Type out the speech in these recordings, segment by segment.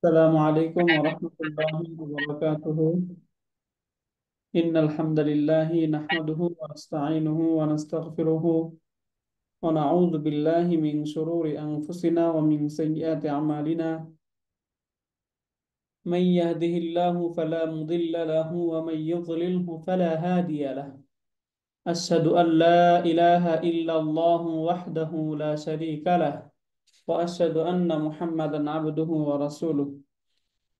السلام عليكم ورحمة الله وبركاته. إن الحمد لله نحمده ونستعينه ونستغفره ونعوذ بالله من شرور أنفسنا ومن سيئات أعمالنا. من يهده الله فلا مضل له ومن يضلله فلا هادي له. أشهد أن لا إله إلا الله وحده لا شريك له، وأشهد أن محمدا عبده ورسوله.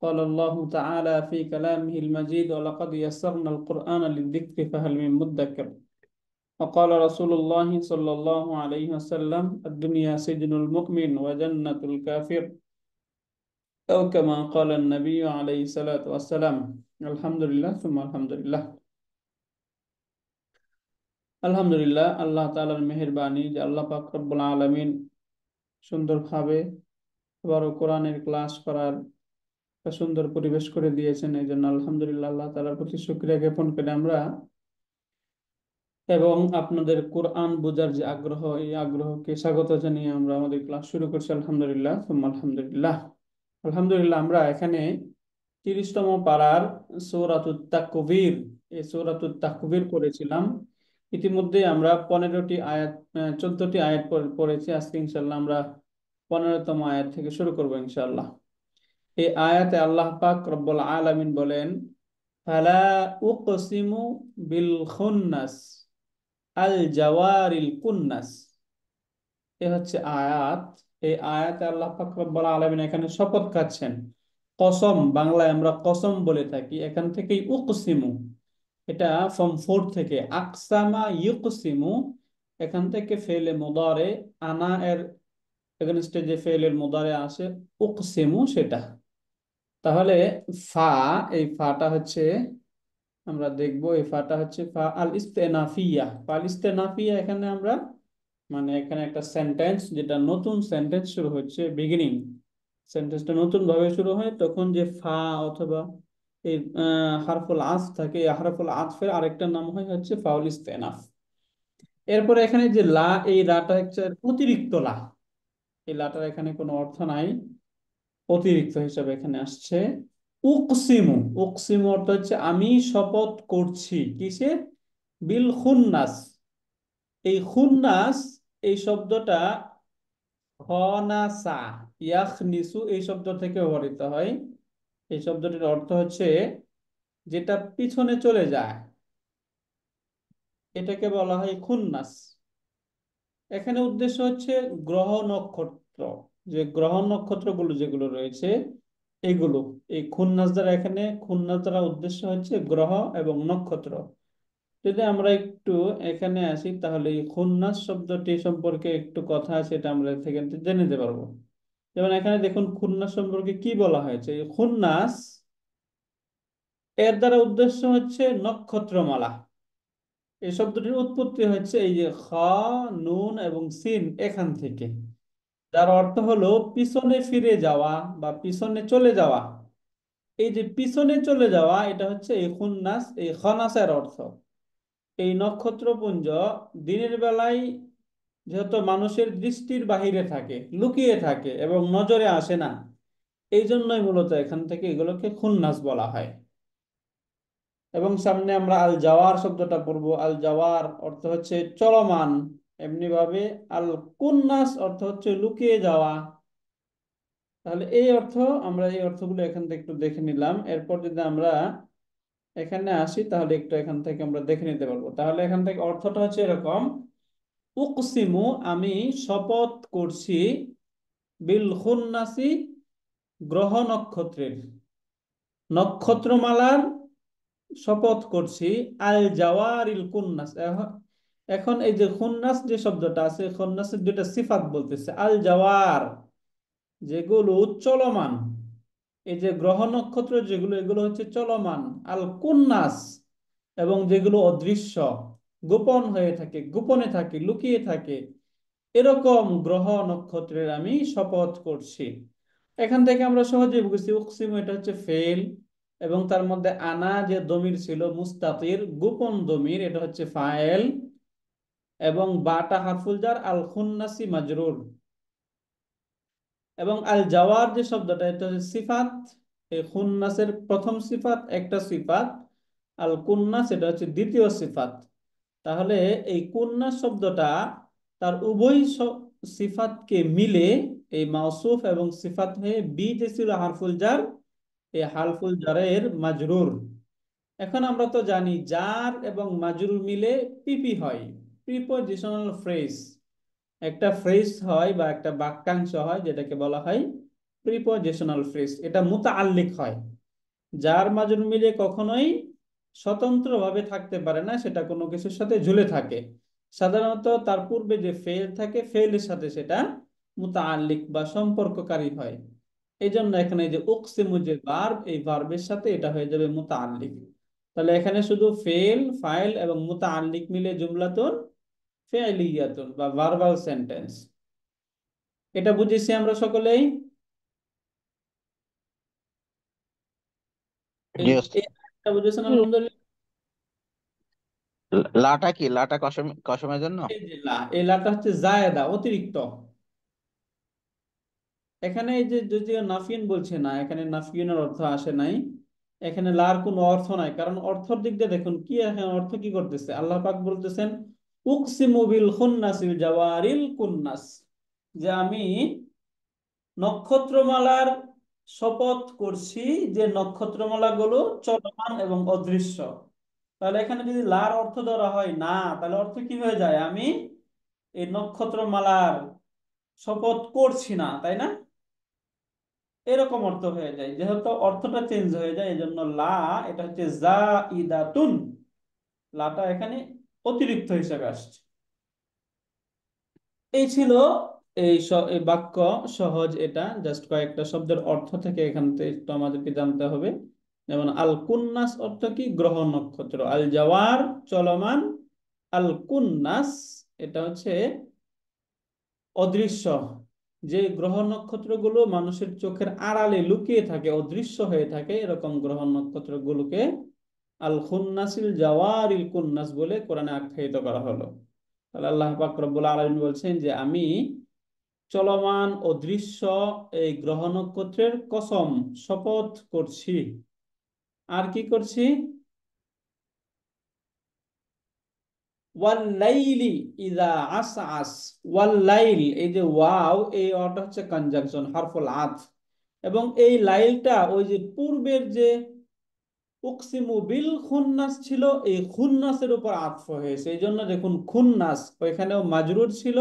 قال الله تعالى في كلامه المجيد: ولقد يسرنا القرآن للذكر فهل من مدكر. وقال رسول الله صلى الله عليه وسلم: الدنيا سجن المؤمن وجنة الكافر، أو كما قال النبي عليه الصلاة والسلام. الحمد لله ثم الحمد لله। আলহামদুলিল্লাহ, আল্লাহ তাআলার মেহেরবানি যে আল্লাহ পাক রব্বুল আলামিন সুন্দরভাবে আবারও কোরআনের ক্লাস করার একটা সুন্দর পরিবেশ করে দিয়েছেন। এই জন্য আলহামদুলিল্লাহ, আল্লাহ তাআলার প্রতি শুকরিয়া জ্ঞাপন করে আমরা এবং আপনাদের কোরআন বোঝার যে আগ্রহ, এই আগ্রহকে স্বাগত জানিয়ে আমরা আমাদের ক্লাস শুরু করছি। আলহামদুলিল্লাহ সুম্মা আলহামদুলিল্লাহ। আলহামদুলিল্লাহ, আমরা এখানে 30তম পারার সূরাতুত তাকবীর, এই সূরাতুত তাকবীর পড়েছিলাম। ইতিমধ্যে আমরা 15টি আয়াত, 14টি আয়াত পড়েছি। আজকে ইনশাআল্লাহ আমরা 15তম আয়াত থেকে শুরু করব ইনশাআল্লাহ। এই আয়াতে আল্লাহ পাক রব্বুল আলামিন বলেন: ফালা উকসিমু বিল খুন্নাস আল জাওয়ারিল কুন্নাস। এ হচ্ছে আয়াত। এই আয়াতে আল্লাহ পাক রব্বুল আলামিন এখানে শপথ খাচ্ছেন। কসম, বাংলায় আমরা কসম বলে থাকি, এখান থেকেই উকসিমু, এটা ফর্ম 4 থেকে আকসামা ইউকসিমু, এখান থেকে ফেলে মুদারে আনা এর এগেনস্টে যে ফেলের মুদারে আসে উকসিমু সেটা। তাহলে ফা, এই ফাটা হচ্ছে, আমরা দেখবো এই ফাটা হচ্ছে ফা আল ইস্তেনাফিয়া। ফা আল ইস্তেনাফিয়া, এখানে আমরা মানে এখানে একটা সেন্টেন্স, যেটা নতুন সেন্টেন্স শুরু হচ্ছে, বিগিনিং সেন্টেন্সটা নতুন ভাবে শুরু হয়, তখন যে ফা অথবা এই হারফুল আতফ থাকে, এই হারফুল আতফের আরেকটা নাম হচ্ছে ফাউল ইস্তেনাফ। এরপরে এখানে যে লা, এই লাটা হচ্ছে অতিরিক্ত লা। এই লাটার এখানে কোনো অর্থ নাই, অতিরিক্ত হিসাবে এখানে আসছে। উকসিমু, উকসিমু অর্থ হচ্ছে আমি শপথ করছি। কিসের? বিল খুন্নাস। এই খুন্নাস, এই শব্দটা খনাসা ইয়াখনিসু এই শব্দ থেকে ব্যবহৃত হয়। এই শব্দটির অর্থ হচ্ছে যেটা পিছনে চলে যায়, এটাকে বলা হয় খুন্নাস। এখানে উদ্দেশ্য হচ্ছে গ্রহ নক্ষত্র, যে গ্রহ নক্ষত্রগুলো যেগুলো রয়েছে এগুলো, এই খুন্নাস দ্বারা, এখানে খুন্নাস দ্বারা উদ্দেশ্য হচ্ছে গ্রহ এবং নক্ষত্র। যদি আমরা একটু এখানে আসি, তাহলে এই খুন্নাস শব্দটি সম্পর্কে একটু কথা আছে, এটা আমরা থেকে জেনে নিতে পারবো। যেমন এখানে দেখুন, খুন্নাস সম্পর্কে কি বলা হয়েছে। এই খুন্নাস, এর দ্বারা উদ্দেশ্য হচ্ছে নক্ষত্রমালা। এই শব্দটির উৎপত্তি হচ্ছে এই যে খ, নুন এবং সিন, এখান থেকে, যার অর্থ হলো পিছনে ফিরে যাওয়া বা পিছনে চলে যাওয়া। এই যে পিছনে চলে যাওয়া, এটা হচ্ছে এই খুন্নাস, এই খনাসের অর্থ। এই নক্ষত্রপুঞ্জ দিনের বেলায় যেহেতু মানুষের দৃষ্টির বাহিরে থাকে, লুকিয়ে থাকে এবং নজরে আসে না, এই জন্যই মূলত এখান থেকে এগুলোকে খুন্নাস বলা হয়। এবং সামনে আমরা আল জাওয়ার শব্দটা পড়বো। আল জাওয়ার অর্থ হচ্ছে চলমান। এমনি ভাবে আল কুন্নাস অর্থ হচ্ছে লুকিয়ে যাওয়া। তাহলে এই অর্থ, আমরা এই অর্থগুলো এখান থেকে একটু দেখে নিলাম। এরপর যদি আমরা এখানে আসি, তাহলে একটু এখান থেকে আমরা দেখে নিতে পারবো। তাহলে এখান থেকে অর্থটা হচ্ছে এরকম: উকসিমু, আমি শপথ করছি, বিল খুন্নাসি, গ্রহ নক্ষত্রের, নক্ষত্রমালার শপথ করছি। আল জাওয়ারিল কুন্নাস, এখন এই যে খুন্নাস যে শব্দটা আছে, খুন্নাসের দুইটা সিফাত বলতেছে। আল জাওয়ার, যেগুলো চলমান, এই যে গ্রহ নক্ষত্র যেগুলো, এগুলো হচ্ছে চলমান। আল কুন্নাস, এবং যেগুলো অদৃশ্য, গোপন হয়ে থাকে, গোপনে থাকে, লুকিয়ে থাকে, এরকম গ্রহ নক্ষত্রের আমি শপথ করছি। এখান থেকে আমরা সহজে বুঝছি উকসিমু এটা হচ্ছে ফেল, এবং তার মধ্যে আনা যে দমির ছিল মুস্তাতির, গোপন দমির, এটা হচ্ছে ফায়েল, এবং বাটা হারফুল জার, আল খুন্নাসি মাজরুর। এবং আল জাওয়ার যে শব্দটা, এটা হচ্ছে সিফাত। এই খুন্নাসের প্রথম সিফাত একটা সিফাত, আল কুন্নাস এটা হচ্ছে দ্বিতীয় সিফাত। তাহলে এই কুন্নাস শব্দটা তার উভয় সিফাতকে মিলে এই মাউসুফ এবং সিফাত হয়ে বি যে ছিল হারফুল জার, এই হারফুল জারের মাজরুর। এখন আমরা তো জানি জার এবং মাজরুর মিলে পিপি হয়, প্রিপজিশনাল ফ্রেজ। একটা ফ্রেজ হয় বা একটা বাক্যাংশ হয় যেটাকে বলা হয় প্রিপজিশনাল ফ্রেজ, এটা মুতাআল্লিক হয়। যার মাজরুর মিলে কখনোই স্বতন্ত্রভাবে থাকতে পারে না, সেটা কোনো কিছুর সাথে ঝুলে থাকে। সাধারণত তার পূর্বে যে ফেল থাকে, ফেলের সাথে সেটা মুতাআল্লিক বা সম্পর্ককারী হয়। এই জন্য এখানে এই যে উকসিমু যে ভার্ব, এই ভার্বের সাথে এটা হয়ে যাবে মুতাআল্লিক। তাহলে এখানে শুধু ফেল, ফাইল এবং মুতাআল্লিক মিলে জুমলাতুন ফি'লিয়াতুন বা ভার্বাল সেন্টেন্স। এটা বুঝেছি আমরা সকলেই। এই জি ওস্তাদ। এই আয়াতটা বুঝেছেন আলহামদুলিল্লাহ। লাটা কি? লাটা কসমের জন্য? এই যে লা, এই লাটা হচ্ছে জায়েদা, অতিরিক্ত। এখানে এই যে যদিও নাফিন বলছে না, এখানে নাফিনের অর্থ আসে নাই। এখানে লার কোনো অর্থ নাই, কারণ অর্থের দিক দিয়ে দেখুন কি এখানে অর্থ কি করতেছে। আল্লাহ পাক বলতেছেন উকসিমু বিল খুন্নাসিল জাওয়ারিল কুন্নাস, যে আমি নক্ষত্রমালার শপথ করছি, যে নক্ষত্রমালাগুলো চলমান এবং অদৃশ্য। তাহলে এখানে যদি লার অর্থ ধরা হয় না, তাহলে অর্থ কি হয়ে যায়? আমি এই নক্ষত্রমালার শপথ করছি না, তাই না? এরকম অর্থ হয়ে যায়। যেহেতু অর্থটা চেঞ্জ হয়ে যায়, এই জন্য লা এটা হচ্ছে জাইদাতুন, লাটা এখানে অতিরিক্ত হিসেবে আসছে। এই ছিল এই বাক্য সহজ। এটা জাস্ট কয়েকটা শব্দের অর্থ থেকে এখান থেকে একটু আমাদেরকে জানতে হবে। যেমন আল কুন্নাস অর্থ কি? গ্রহ নক্ষত্র। আল জাওয়ার চলমান, আল কুন্নাস এটা হচ্ছে অদৃশ্য। যে গ্রহ নক্ষত্রগুলো মানুষের চোখের আড়ালে লুকিয়ে থাকে, অদৃশ্য হয়ে থাকে, এরকম গ্রহ নক্ষত্রগুলোকে আল খুন্নাসিল জাওয়ারিল কুন্নাস বলে কোরআনে আখ্যায়িত করা হলো। তাহলে আল্লাহ পাক রব্বুল আলামিন বলছেন যে আমি চলমান অদৃশ্য এই গ্রহ নক্ষত্রের কসম, শপথ করছি। আর কি করছি? ওয়াল্লাইলি ইযা আসআস। ওয়াল্লাইল, এই যে ওয়াও, এই ওয়াওটা হচ্ছে কনজাংশন, হারফুল আতফ। এবং এই লাইলটা ওই যে পূর্বের যে উকসিমু বিল খুন্নাস ছিল, এই খুন্নাসের উপর আতফ হয়েছে। এই জন্য দেখুন খুন্নাস ওইখানেও মাজরুর ছিল,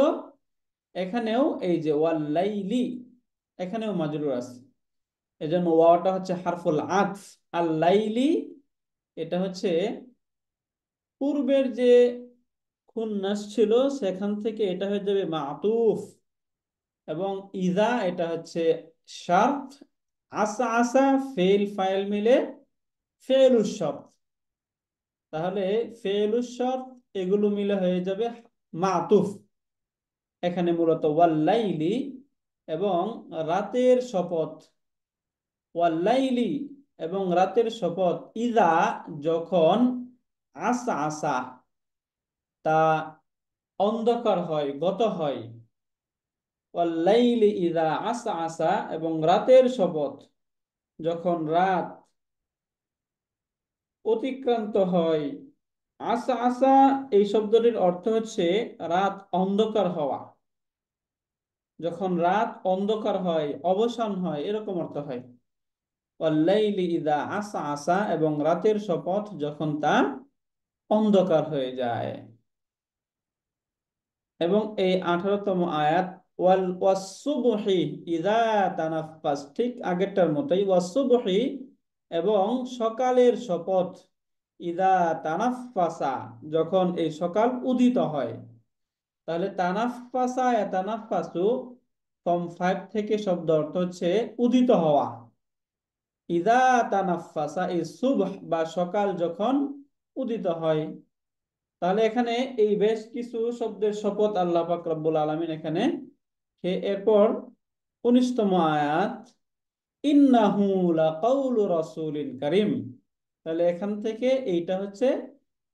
এখানেও এই যে ওয়াল্লাইলি এখানেও মাজরুর আছে। এই জন্য ওয়াওটা হচ্ছে হারফুল আতফ। আর লাইলি এটা হচ্ছে পূর্বের যে খুন্নাস ছিল সেখান থেকে এটা হয়ে যাবে মাতুফ। এবং ইজা এটা হচ্ছে শার্ত। আসা আসা ফেল ফাইল মিলে ফেলুস শর্ত। তাহলে ফেলুস শর্ত এগুলো মিলে হয়ে যাবে মাতুফ। এখানে মূলত ওয়াল্লাইলি এবং রাতের শপথ। ওয়াল্লাইলি এবং রাতের শপথ, ইজা যখন, আসা আসা তা অন্ধকার হয়, গত হয়। ওয়াল্লাইলি ইজা আসা আসা, এবং রাতের শপথ যখন রাত অতিক্রান্ত হয়। আসা আসা এই শব্দটির অর্থ হচ্ছে রাত অন্ধকার হওয়া। যখন রাত অন্ধকার হয়, অবসান হয়, এরকম অর্থ হয়। ওয়াল্লাইলি ইযা আসা আসা, এবং রাতের শপথ যখন তা অন্ধকার হয়ে যায়। এবং এই 18তম আয়াত ওয়াসসুবহি ইযা তানাফফাস, ঠিক আগেরটার মতোই ওয়াসসুবহি, এবং সকালের শপথ, ইযা তানাফফাসা যখন এই সকাল উদিত হয়। তাহলে তানাফফাসা ইয়াতানাফফাসু ফর্ম 5 থেকে শব্দ অর্থ হচ্ছে উদিত হওয়া। ইদা তানাফফাসা, এই সুবহ বা সকাল যখন উদিত হয়। তাহলে এখানে এই বেশ কিছু শব্দের শপথ আল্লাহ পাক রব্বুল আলামিন এখানে। এরপর 19তম আয়াত, ইন্নাহু লাকাউলু রাসূলিন কারীম। তাহলে এখান থেকে এইটা হচ্ছে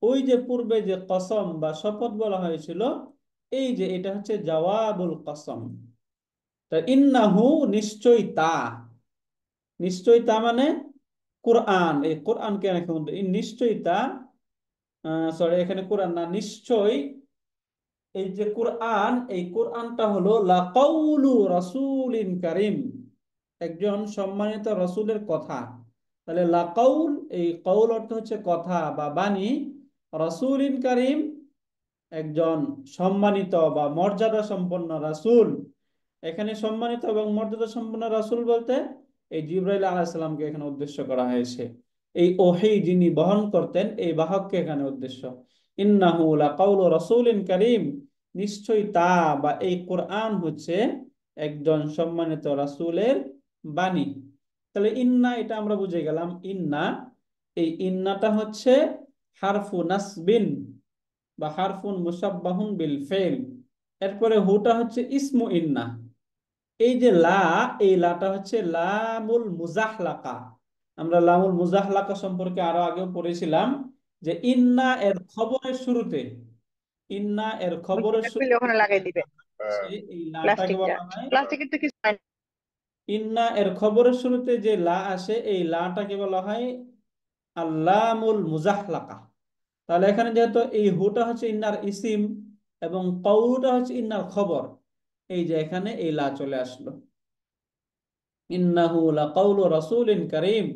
ওই যে পূর্বে যে কসম বা শপথ বলা হয়েছিল, এই যে এটা হচ্ছে জওয়াবুল কসম। তা ইন্নাহু, নিশ্চয়ই তা, নিশ্চয়ই তা মানে কোরআন, এই কোরআনকে নিশ্চয়ই তা, সরি এখানে কোরআন না, নিশ্চয় এই যে কোরআন, এই কোরআনটা হলো লাকাউলু রাসূলিন কারীম, একজন সম্মানিত রাসূলের কথা। তাহলে লাকাউল, এই কাউল অর্থ হচ্ছে কথা বা বাণী, রাসূলিন কারীম, একজন সম্মানিত বা মর্যাদা সম্পন্ন রাসূল। এখানে সম্মানিত এবং মর্যাদা সম্পন্ন রাসূল বলতে এই জিবরাইল আলাইহিস সালামকে এখানে উদ্দেশ্য করা হয়েছে। এই ওহী যিনি বহন করতেন এই বাহককে এখানে উদ্দেশ্য। ইন্নাহু লাকাউলু রাসূলিন কারীম, নিশ্চয়ই তা বা এই কোরআন হচ্ছে একজন সম্মানিত রাসূলের বাণী। তাহলে ইন্না, এটা আমরা বুঝে গেলাম ইন্না। এই ইন্নাটা হচ্ছে হারফু নাসবিন বা হারফুন মুসাব্বাহুন বিল ফেল। এরপরে হুটা হচ্ছে ইসমু ইন্না। এই যে লা, এই লাটা হচ্ছে লামুল মুজাহলাকা। আমরা লামুল মুজাহলাকা সম্পর্কে আরো আগেও পড়েছিলাম যে ইন্না এর খবরের শুরুতে, ইন্না এর ওই খবরের প্রোডাক্ট গুলো শুরুতে ওখানে লাগাই দিবে, এই লাটাকে প্লাস্টিকটা। বলা হয় প্লাস্টিকের তো কিছু হয় না। ইন্না এর খবরের শুরুতে যে লা আসে এই লাটাকে বলা হয় আল্লামুল মুজাহলাকা। তাহলে এখানে যেহেতু এই হুটা হচ্ছে ইন্নার ইসিম এবং কওলুটা হচ্ছে ইন্নার খবর, এই যে এখানে এই লা চলে আসলো। ইন্নাহু লাকাউলু রাসূলিন কারীম,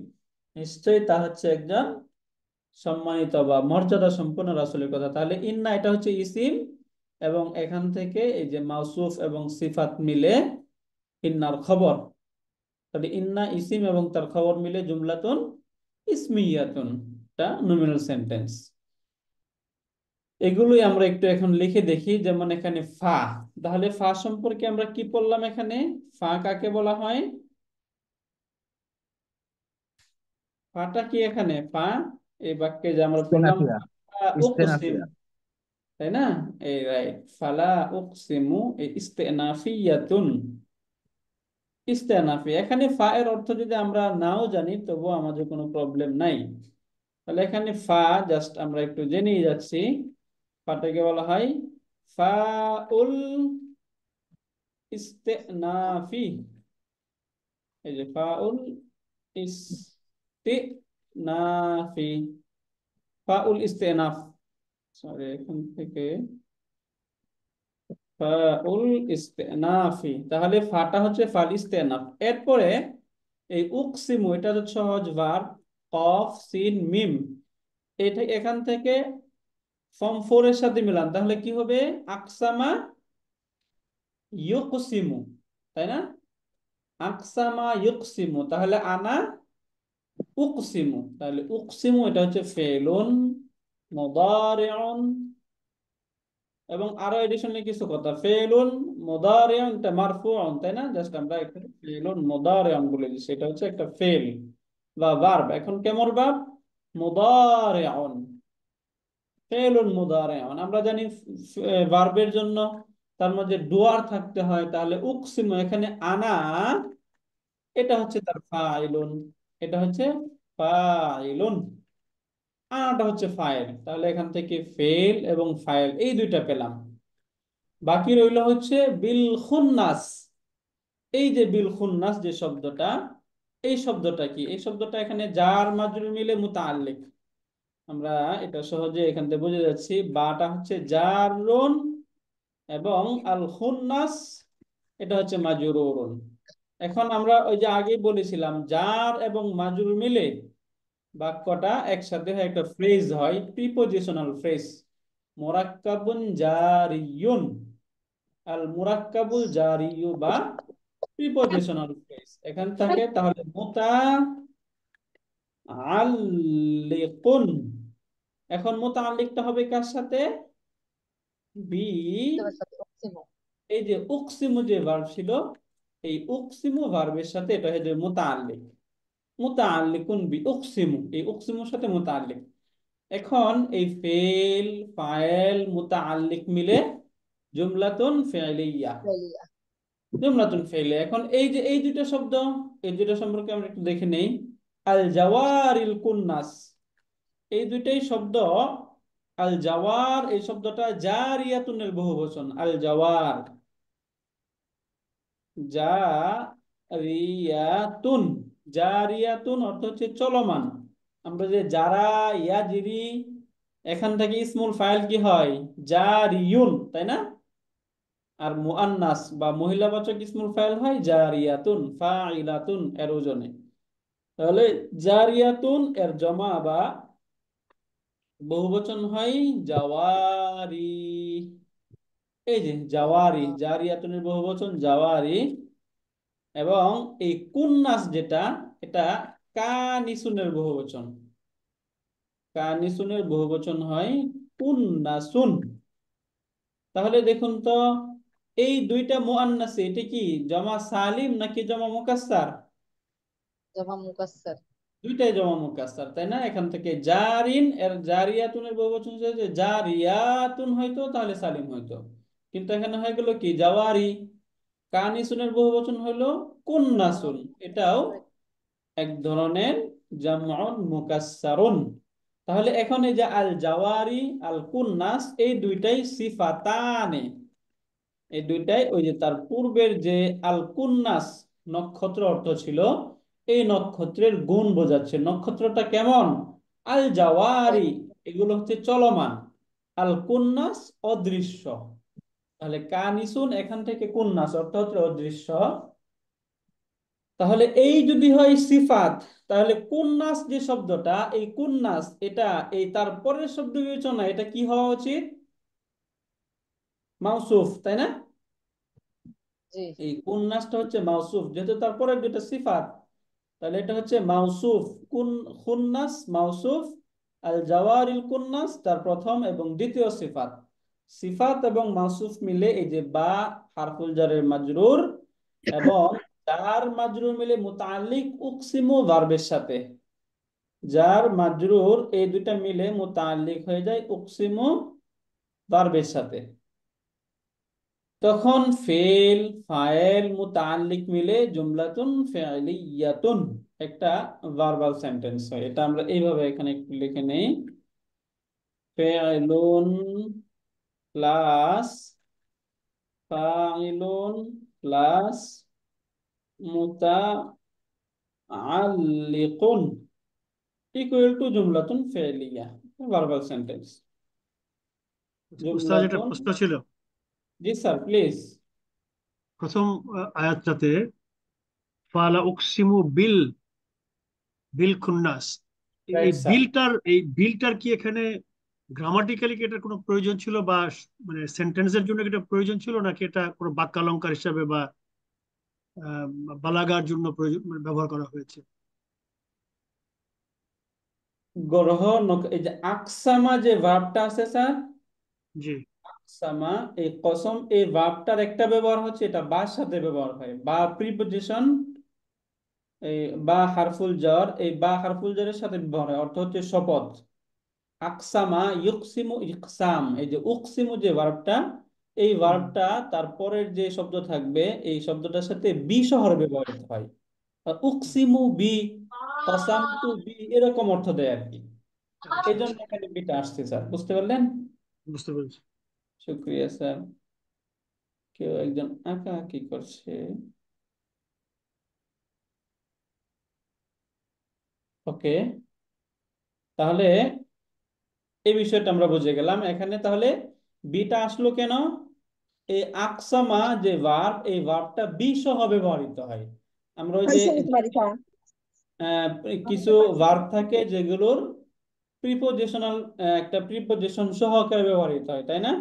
নিশ্চয়ই তা হচ্ছে একজন সম্মানিত বা মর্যাদা সম্পন্ন রাসূলের কথা। তাহলে ইন্না এটা হচ্ছে ইসিম, এবং এখান থেকে এই যে মাউসুফ এবং সিফাত মিলে ইন্নার খবর। তাহলে ইন্না ইসিম এবং তার খবর মিলে জুমলাতুন ইসমিয়াতুন, এটা নমিনাল সেন্টেন্স। এগুলোই আমরা একটু এখন লিখে দেখি। যেমন এখানে ফা, তাহলে ফা সম্পর্কে আমরা কি পড়লাম এখানে? ফা কাকে বলা হয়? ফাটা কি এখানে ফা, এই বাক্যে যে আমরা পড়লাম ইস্তেনাফিয়া। উকসিম, ইস্তেনাফিয়া। তাই না? এই রাইট, ফালা উকসিমু, এই ইস্তেনাফিয়াতুন, ইস্তেনাফি। এখানে ফা এর অর্থ যদি আমরা নাও জানি তবু আমাদের কোনো প্রবলেম নাই। তাহলে এখানে ফা জাস্ট আমরা একটু জেনেই যাচ্ছি। ফাটাকে বলা হয় ফাউল ইস্তেনাফি। এই যে ফাউল ইস্তেনাফি, ফাউল ইস্তেনাফ, সরি এখান থেকে ফাউল ইস্তেনাফি। তাহলে ফাটা হচ্ছে ফাল ইস্তেনাফ। এরপরে এই উকসিমু, এটা হচ্ছে সহজ ভার্ব, কফ সিন মিম, এটা এখান থেকে ফর্ম ফোর এর সাথে মিলান, তাহলে কি হবে? আকসামা ইউকসিমু, তাই না? আকসামা ইউকসিমু, তাহলে আনা উকসিমু। তাহলে উকসিমু এটা হচ্ছে ফেলুন মুদারিউন, এবং আরো এডিশনালি কিছু কথা, ফেলুন মুদারিউন এটা মারফুউন, তাই না? জাস্ট আমরা এখানে ফেলুন মুদারিউন বলে দিচ্ছি, এটা হচ্ছে একটা ফেল বা ভার্ব। এখন কেমন ভার্ব? মুদারিউন, ফেলুন মুদারিউন। আমরা জানি ভার্বের জন্য তার মধ্যে ডুয়ার থাকতে হয়, তাহলে উকসিমু এখানে আনা, এটা হচ্ছে তার ফাইলুন, এটা হচ্ছে ফাইলুন, আনাটা হচ্ছে ফাইল। তাহলে এখান থেকে ফেল এবং ফাইল এই দুইটা পেলাম। বাকি রইল হচ্ছে বিল খুন্নাস। এই যে বিল খুন্নাস যে শব্দটা, এই শব্দটা কি? এই শব্দটা এখানে জার মাজরুর মিলে মুতাআল্লিক। আমরা এটা সহজে এখান থেকে বুঝে যাচ্ছি, বাটা হচ্ছে জারুন এবং আল খুন্নাস এটা হচ্ছে মাজরুরুন। এখন আমরা ওই যে আগেই বলেছিলাম জার এবং মাজরুর মিলে বাক্যটা একসাথে হয়, একটা ফ্রেজ হয়, প্রিপোজিশনাল ফ্রেজ। মুরাক্কাবুন জারিয়ুন, আল মুরাক্কাবুল জারিয়ু বা প্রিপোজিশনাল ফ্রেজ এখান থাকে। তাহলে মুতাআল্লিকুন, এখন মুতাআল্লিকটা হবে কার সাথে? বি, এই যে উকসিমু যে ভার্ব ছিল, এই উকসিমু ভার্বের সাথে এটা হয়ে যাবে মুতাআল্লিক। মুতাআল্লিকুন বি উকসিমু, এই উকসিমুর সাথে মুতাআল্লিক। এখন এই ফেল ফাইল মুতাআল্লিক মিলে জুমলাতুন ফি'লিয়া, জুমলাতুন ফি'লিয়া। এখন এই যে এই দুটো শব্দ, এই দুটো সম্পর্কে আমরা একটু দেখে নেই। আল জাওয়ারিল কুন্নাস, এই দুইটাই শব্দ। আল জাওয়ার এই শব্দটা জারিয়াতুনের বহুবচন, আল জাওয়ার, জারিয়াতুন। জারিয়াতুন অর্থ হচ্ছে চলমান। আমরা যে যারা ইয়াজিরি, এখান থেকে ইসমুল ফাইল কি হয়? জারিয়ুন, তাই না? আর মুআন্নাস বা মহিলাবাচক ইসমুল ফাইল হয় জারিয়াতুন ফাইলাতুন এর ওজনে। তাহলে জারিয়াতুন এর জমা বা বহুবচন হয় জাওয়ারি। এই যে জাওয়ারি, জারিয়াতুনের বহুবচন জাওয়ারি। এবং এই কুন্নাস যেটা, এটা কানিসুনের বহুবচন। কানিসুনের বহুবচন হয় কুন্নাসুন। তাহলে দেখুন তো, এই দুইটা মুআন্নাসে এটা কি জমা সালিম নাকি জমা মুকাসসার? জমা মুকাসসার। দুইটাই জমা মুকাসসার, তাই না? এখান থেকে জারিন এর জারিয়াতুনের বহুবচন যে জারিয়াতুন হয়তো তাহলে সালিম হয়তো, কিন্তু এখানে হয়ে গেল কি জাওয়ারি। কানিসুনের বহুবচন হলো কুন্নাসুন, এটাও এক ধরনের জামউন মুকাসসারুন। তাহলে এখন এই যে আল জাওয়ারি আল কুন্নাস এই দুইটাই সিফাতানে। এই দুইটাই ওই যে তার পূর্বের যে আল কুন্নাস নক্ষত্র অর্থ ছিল, এই নক্ষত্রের গুণ বোঝাচ্ছে। নক্ষত্রটা কেমন? আল জাওয়ারি এগুলো হচ্ছে চলমান, আল কুন্নাস অদৃশ্য। তাহলে কানিসুন এখান থেকে কুন্নাস অর্থ হচ্ছে অদৃশ্য। তাহলে এই যদি হয় সিফাত, তাহলে কুন্নাস যে শব্দটা, এই কুন্নাস এটা এই তার পরের শব্দ বিবেচনা এটা কি হওয়া উচিত? মাউসুফ, তাই না? জি। এই কুন্নাসটা হচ্ছে মাউসুফ, যেহেতু তারপরে দুটো সিফাত, তাহলে এটা হচ্ছে মাউসুফ। খুন্নাস মাউসুফ, আল জাওয়ারিল কুন্নাস তার প্রথম এবং দ্বিতীয় সিফাত। সিফাত এবং মাউসুফ মিলে এই যে বা হারফুল জারের মাজরুর, এবং তার মাজরুর মিলে মুতাআল্লিক উকসিমু ভার্বের সাথে। যার মাজরুর এই দুইটা মিলে মুতাআল্লিক হয়ে যায় উকসিমু ভার্বের সাথে। তখন ফেল ফাইল মুতাআল্লিক মিলে জুমলাতুন ফি'লিয়াতুন, একটা ভার্বাল সেন্টেন্স হয়। এটা আমরা এইভাবে এখানে একটু লিখে নেই। ফি'লুন প্লাস ফাইলুন প্লাস মুতাআল্লিকুন ইকুয়াল টু জুমলাতুন ফি'লিয়া, ভার্বাল সেন্টেন্স। উস্তাদ, একটা জুমলাতুন। প্রশ্ন ছিল। জি স্যার, প্লিজ। প্রথম আয়াতটাতে ফালা উকসিমু বিল বিল খুন্নাস, রাইট স্যার। এই বিলটার কি এখানে গ্রামাটিক্যালি কি এটার কোনো প্রয়োজন ছিল, বা মানে সেন্টেন্সের জন্য কি এটা প্রয়োজন ছিল, নাকি এটা কোনো বাক্যালঙ্কার হিসাবে বা আহ, বালাগার জন্য প্রয়োজন মানে ব্যবহার করা হয়েছে? গ্রহ এই যে আকসামা যে ভার্বটা আছে স্যার, জি। আকসামা, এই কসম এই ভার্বটার একটা ব্যবহার হচ্ছে এটা বার সাথে ব্যবহার হয়, বা প্রিপজিশন। এই বা হারফুল jar, এই বা হারফুল জারের সাথে ব্যবহার হয়, অর্থ হচ্ছে শপথ। আকসামা ইউকসিমু ইকসাম, এই যে উকসিমু যে ভার্বটা, এই হুম। ভার্বটা তারপরের যে শব্দ থাকবে এই শব্দটার সাথে বি শহরে ব্যবহৃত হয়। আর উকসিমু বি, কসাম টু বি, এরকম অর্থ দেয় আর কি। আচ্ছা এই জন্য আচ্ছা, এখানে বিটা আসছে স্যার, বুঝতে পারলেন? বুঝতে পেরেছি। শুক্রিয়া স্যার। কেউ একজন আঁকা কি করছে? ওকে, তাহলে এই বিষয়টা আমরা বুঝে গেলাম এখানে। তাহলে বিটা আসলো কেন? এই আকসামা যে ভার্ব, এই ভার্বটা বি সহ ব্যবহৃত হয়। আমরা ওই যে আহ, কিছু ভার্ব থাকে যেগুলোর প্রিপোজিশনাল, একটা প্রিপোজিশন সহকারে ব্যবহৃত হয়, তাই না?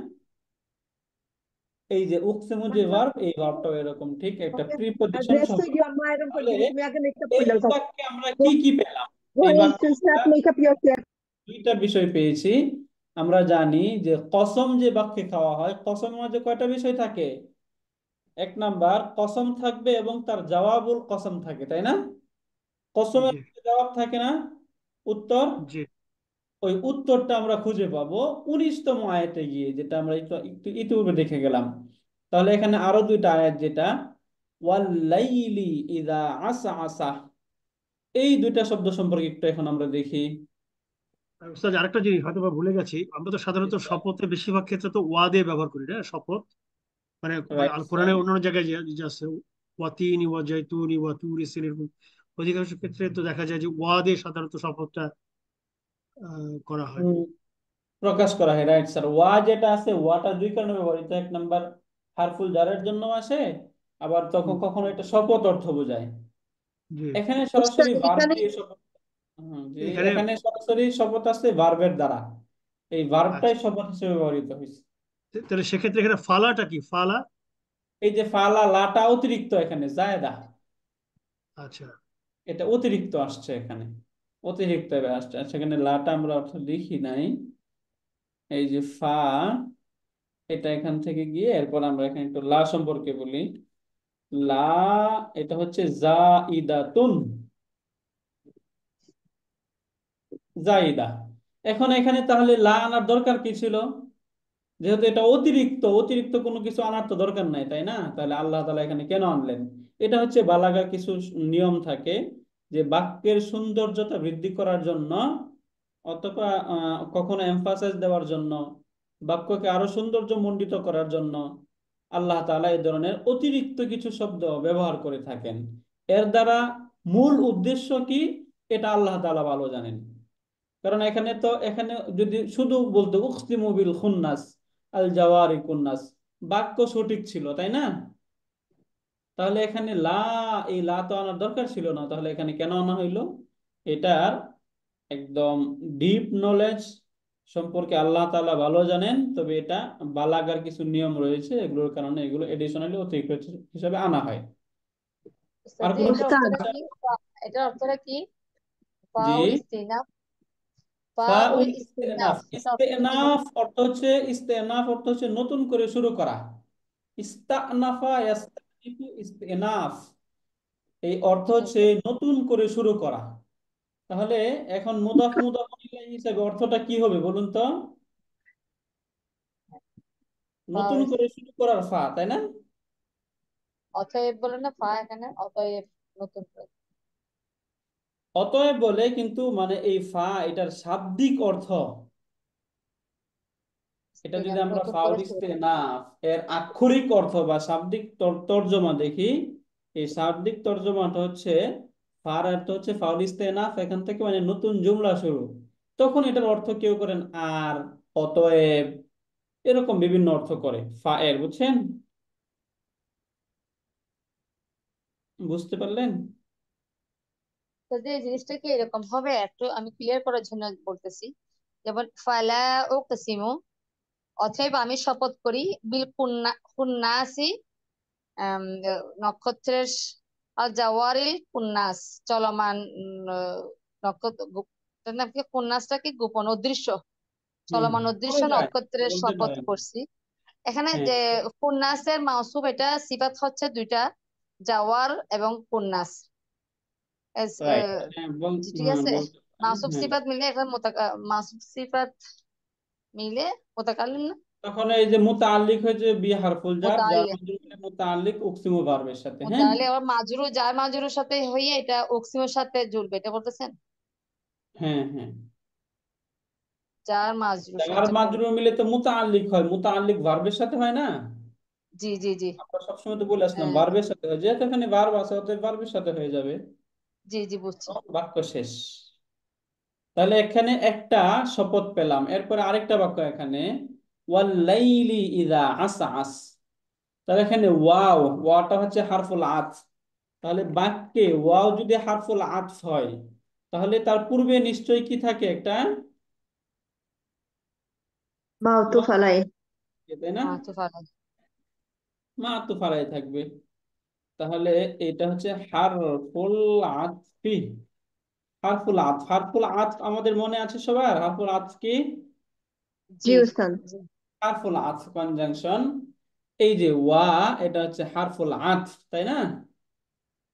এই যে উকসিমু যে ভার্ব, এই ভার্বটাও এরকম, ঠিক একটা প্রিপোজিশন Address সহ। to your madam for তাহলে giving me a makeup এই for বাক্যে আমরা go কি কি পেলাম? go এই ahead বাক্যে to আমরা start makeup yourself. দুইটা বিষয় পেয়েছি। আমরা জানি যে কসম যে বাক্যে খাওয়া হয়, কসমের মাঝে কয়টা বিষয় থাকে? এক নাম্বার কসম থাকবে এবং তার জবাবুল কসম থাকে, তাই না? কসমের জি মধ্যে জবাব থাকে না, উত্তর। জি। ওই উত্তরটা আমরা খুঁজে পাবো 19তম আয়াতে গিয়ে, যেটা আমরা একটু একটু ইতিপূর্বে দেখে গেলাম। তাহলে এখানে আরো দুইটা আয়াত, যেটা ওয়াল্লাইলি ইযা আসআসা, এই দুইটা শব্দ সম্পর্কে একটু এখন আমরা দেখি। আর উস্তাদ, আরেকটা জিনিস হয়তো বা ভুলে গেছি, আমরা তো সাধারণত শপথে বেশিরভাগ ক্ষেত্রে তো ওয়া দিয়ে ব্যবহার করি না শপথ, মানে রাইট আল স্যার। কোরআনে অন্যান্য জায়গায় যে যে আছে ওয়াতিনি ওয়া জাইতুনি ওয়া তুরি সিন, এরকম অধিকাংশ ক্ষেত্রে তো দেখা যায় যে ওয়া দিয়ে সাধারণত শপথটা করা হয়। হুম, প্রকাশ করা হয়, রাইট স্যার। ওয়া যেটা আছে, ওয়াটা দুই কারণে ব্যবহৃত। এক নাম্বার, হারফুল জারের জন্য আসে, আবার তখন হুম, কখনো এটা শপথ অর্থ বোঝায়। জি। এখানে উস্তাদ সরাসরি ভার্ব এখানে দিয়ে শপথ। জি, এখানে এখানে সরাসরি শপথ আছে ভার্বের দ্বারা। এই ভার্বটাই আচ্ছা, শপথ হিসেবে ব্যবহৃত হয়েছে। তাহলে সেক্ষেত্রে এখানে ফালাটা কি, ফালা? এই যে ফালা, লাটা অতিরিক্ত, এখানে জায়দা, আচ্ছা, এটা অতিরিক্ত আসছে এখানে, অতিরিক্ত ভাবে আসছে। সেখানে লাটা আমরা অর্থ লিখি নাই। এই যে ফা, এটা এখান থেকে গিয়ে এরপর আমরা এখানে একটু লা সম্পর্কে বলি। লা, এটা হচ্ছে জাইদাতুন, জাইদা। এখন এখানে তাহলে লা আনার দরকার কি ছিল? যেহেতু এটা অতিরিক্ত, অতিরিক্ত কোনো কিছু আনার তো দরকার নাই, তাই না? তাহলে আল্লাহ তাআলা এখানে কেন আনলেন? এটা হচ্ছে বালাগার কিছু নিয়ম থাকে, যে বাক্যের সৌন্দর্যতা বৃদ্ধি করার জন্য, অথবা কখনো এমফাসাইজ দেওয়ার জন্য, বাক্যকে আরো সৌন্দর্য মণ্ডিত করার জন্য আল্লাহ তাআলা এই ধরনের অতিরিক্ত কিছু শব্দ ব্যবহার করে থাকেন। এর দ্বারা মূল উদ্দেশ্য কি, এটা আল্লাহ তাআলা ভালো জানেন। কারণ এখানে যদি শুধু বলতো উকসিমু বিল খুন্নাস আল জাওয়ারি কুন্নাস, বাক্য সঠিক ছিল, তাই না? তাহলে এখানে লা, এই লা তো আনার দরকার ছিল না। তাহলে এখানে কেন আনা হইলো? এটার একদম ডিপ নলেজ সম্পর্কে আল্লাহ তাআলা ভালো জানেন, তবে এটা বালাগার কিছু নিয়ম রয়েছে, এগুলোর কারণে এগুলো এডিশনালি অতিরিক্ত হিসাবে আনা হয়। উস্তাদ আর জি, কোন এটার প্রশ্ন অর্থটা আছে? কি? এটার অর্থটা কি? জি, ফাউল ইস্তিনাফ, ফাউল ফাউল ইস্তিনাফ, ইস্তেনাফ। এটা অর্থটা কি? ইস্তেনাফ অর্থ হচ্ছে নতুন করে শুরু করা। ইস্তানাফা ইয়াস্তানিফু ইস্তেনাফ, এই অর্থ হচ্ছে নতুন করে শুরু করা। তাহলে এখন মুদাফ মুদাফ ইলাইহি হিসাবে অর্থটা কি হবে বলুন তো? নতুন ফাউল, করে শুরু করার ফা, তাই না? অতএব বলে না ফা এখানে, অতএব নতুন করে। অতএব বলে, কিন্তু মানে এই ফা, এটার শাব্দিক অর্থ, এটা যদি ইস্তিনাফ, আমরা নতুন করে ফাউল শুরু করা। ইস্তেনাফ এর আক্ষরিক অর্থ বা শাব্দিক তর্জমা দেখি, এই শাব্দিক তর্জমাটা হচ্ছে, ফার অর্থ হচ্ছে ফাউল ইস্তেনাফ, এখান থেকে মানে নতুন জুমলা শুরু। তখন এটার অর্থ কেউ করেন আর, অতএব, এরকম বিভিন্ন অর্থ করে ফা এর, বুঝছেন? বুঝতে পারলেন? তো যে এই জিনিসটা কি এরকম হবে, একটু আমি ক্লিয়ার করার জন্য বলতেছি। যেমন ফালা উকসিমু, অতএব আমি শপথ করি, বিল কুন্নাসি, নক্ষত্রের, আর জাওয়ারিল কুন্নাস, চলমান নক্ষত্র, এটার নাম কি, কুন্নাসটা কি, গোপন অদৃশ্য, হ্যাঁ, চলমান পড়ে অদৃশ্য যায়, নক্ষত্রের বলতে শপথ হয়। করছি। এখানে হ্যাঁ, যে কুন্নাসের মাউসুফ, এটা সিফাত হচ্ছে দুইটা, জাওয়ার এবং কুন্নাস। রাইট। ঠিক হ্যাঁ, আছে, বলতে পারেন, মাউসুফ হ্যাঁ। সিফাত মিলে এখন মাউসুফ সিফাত মিলে মোতাকাল্লিম না, তখন এই যে মুতাআল্লিক হয়েছে বি হারফুল জার, যার মোতালে, মাধ্যমে মুতাআল্লিক উকসিমু ভার্বের সাথে, হ্যাঁ। মোতালে আবার মাজরু, যার মাজরুর সাথে হইয়ে এটা অক্সিমের সাথে জুড়বে, এটা বলতেছেন? হ্যাঁ, হ্যাঁ। যার মাজরুর জার সাথে কোন, মাজরুর মিলে তো মুতাআল্লিক হয়, মুতাআল্লিক ভার্বের সাথে হয় না? জি জি জি, আমরা সবসময় তো বলে আসলাম হ্যাঁ, ভার্বের সাথে হয়, যেহেতু এখানে ভার্ব আছে অতএব ভার্বের সাথে হয়ে যাবে। জি জি বুঝছি। তো বাক্য শেষ। তাহলে এখানে একটা শপথ পেলাম, এরপরে আরেকটা বাক্য এখানে, ওয়াল্লাইলি ইযা আসআস। তাহলে এখানে ওয়াও, ওয়াটা হচ্ছে হারফুল আতফ। তাহলে বাক্যে ওয়াও যদি হারফুল আতফ হয়, তাহলে তার পূর্বে নিশ্চয়ই কি থাকে, একটা মাউতু মা ফালাই। থাকে, তাই না? মাতুফ আলাই, মা তো ফারাই থাকবে। তাহলে এটা হচ্ছে হারফুল আতফি। হারফুল আতফ, হারফুল আতফ আমাদের মনে আছে সবার, হারফুল আতফ কি? জি জি উস্তাদ। জি, হারফুল আতফ কনজাংশন। এই যে ওয়া, এটা হচ্ছে হারফুল আতফ, তাই না?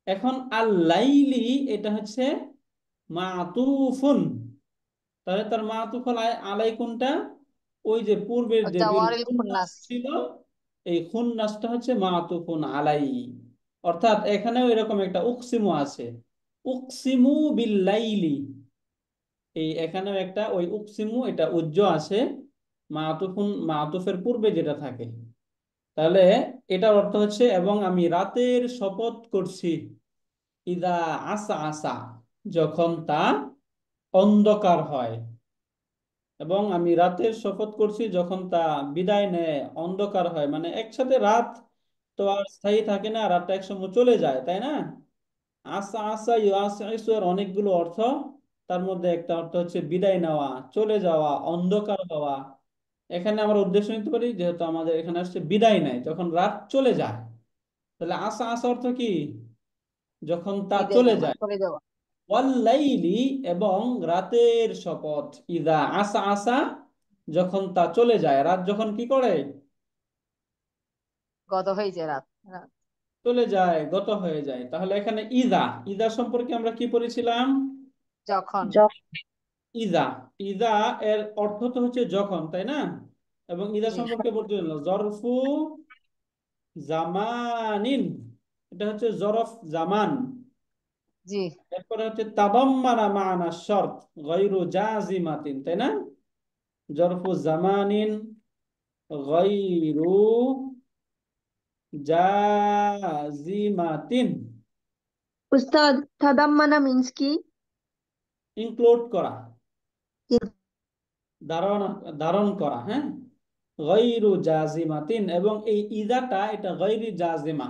এখন আল লাইলি, এটা হচ্ছে মাতুফুন। তাহলে তার মাতুফুল আলাই কোনটা? ওই যে পূর্বের যে বিল জাওয়ারিল খুন্নাস খুন্নাস, ছিল, এই খুন্নাসটা হচ্ছে মাতুফুন আলাই। অর্থাৎ এখানেও এরকম একটা উকসিমু আছে, উকসিমু বিল্লাইলি। এই এখানেও একটা ওই উকসিমু, এটা উজ্জ আছে মাতুফের পূর্বে যেটা থাকে। তাহলে এটার অর্থ হচ্ছে এবং আমি রাতের শপথ করছি, ইদা আসা আসা, যখন তা অন্ধকার হয়, এবং আমি রাতের শপথ করছি যখন তা বিদায় নেয়, অন্ধকার হয়। মানে একসাথে রাত তো আর স্থায়ী থাকে না, রাতটা একসময় চলে যায়, তাই না? আসা আসা ইউআসিসু এর অনেকগুলো অর্থ, তার মধ্যে একটা অর্থ হচ্ছে বিদায় নেওয়া, চলে যাওয়া, অন্ধকার হওয়া। এখানে আমরা উদ্দেশ্য নিতে পারি, যেহেতু আমাদের এখানে আসছে বিদায় নেয়, যখন রাত চলে যায়। তাহলে আসা আসা অর্থ কি? যখন তা বিদায় চলে নেওয়া, যায়। চলে যাওয়া। ওয়াল্লাইলি, এবং রাতের শপথ, ইদা আসা আসা, যখন তা চলে যায়। রাত যখন কি করে? গত হয়েছে রাত, রাত। চলে যায়, গত হয়ে যায়। তাহলে এখানে ইদা, ইদা সম্পর্কে আমরা কি পড়েছিলাম? যখন। ইদা, ইদা এর অর্থ তো হচ্ছে যখন, তাই না? এবং ইদা জি সম্পর্কে বলতে হলো জরফু জামানিন, এটা হচ্ছে জরফ জামান। জি এরপরে হচ্ছে তাদাম্মানা মা'না শর্ত গায়রু জাজিমাতিন, তাই না? জরফু জামানিন গায়রু জাজিমাতিন, উস্তাদ, তাদাম্মানা মিন্স কি? ইনক্লুড করা, কি? ধারণ, ধারণ করা, হ্যাঁ। গায়রু জাজিমাতিন, এবং এই ইদাটা এটা গায়রি জাজিমা,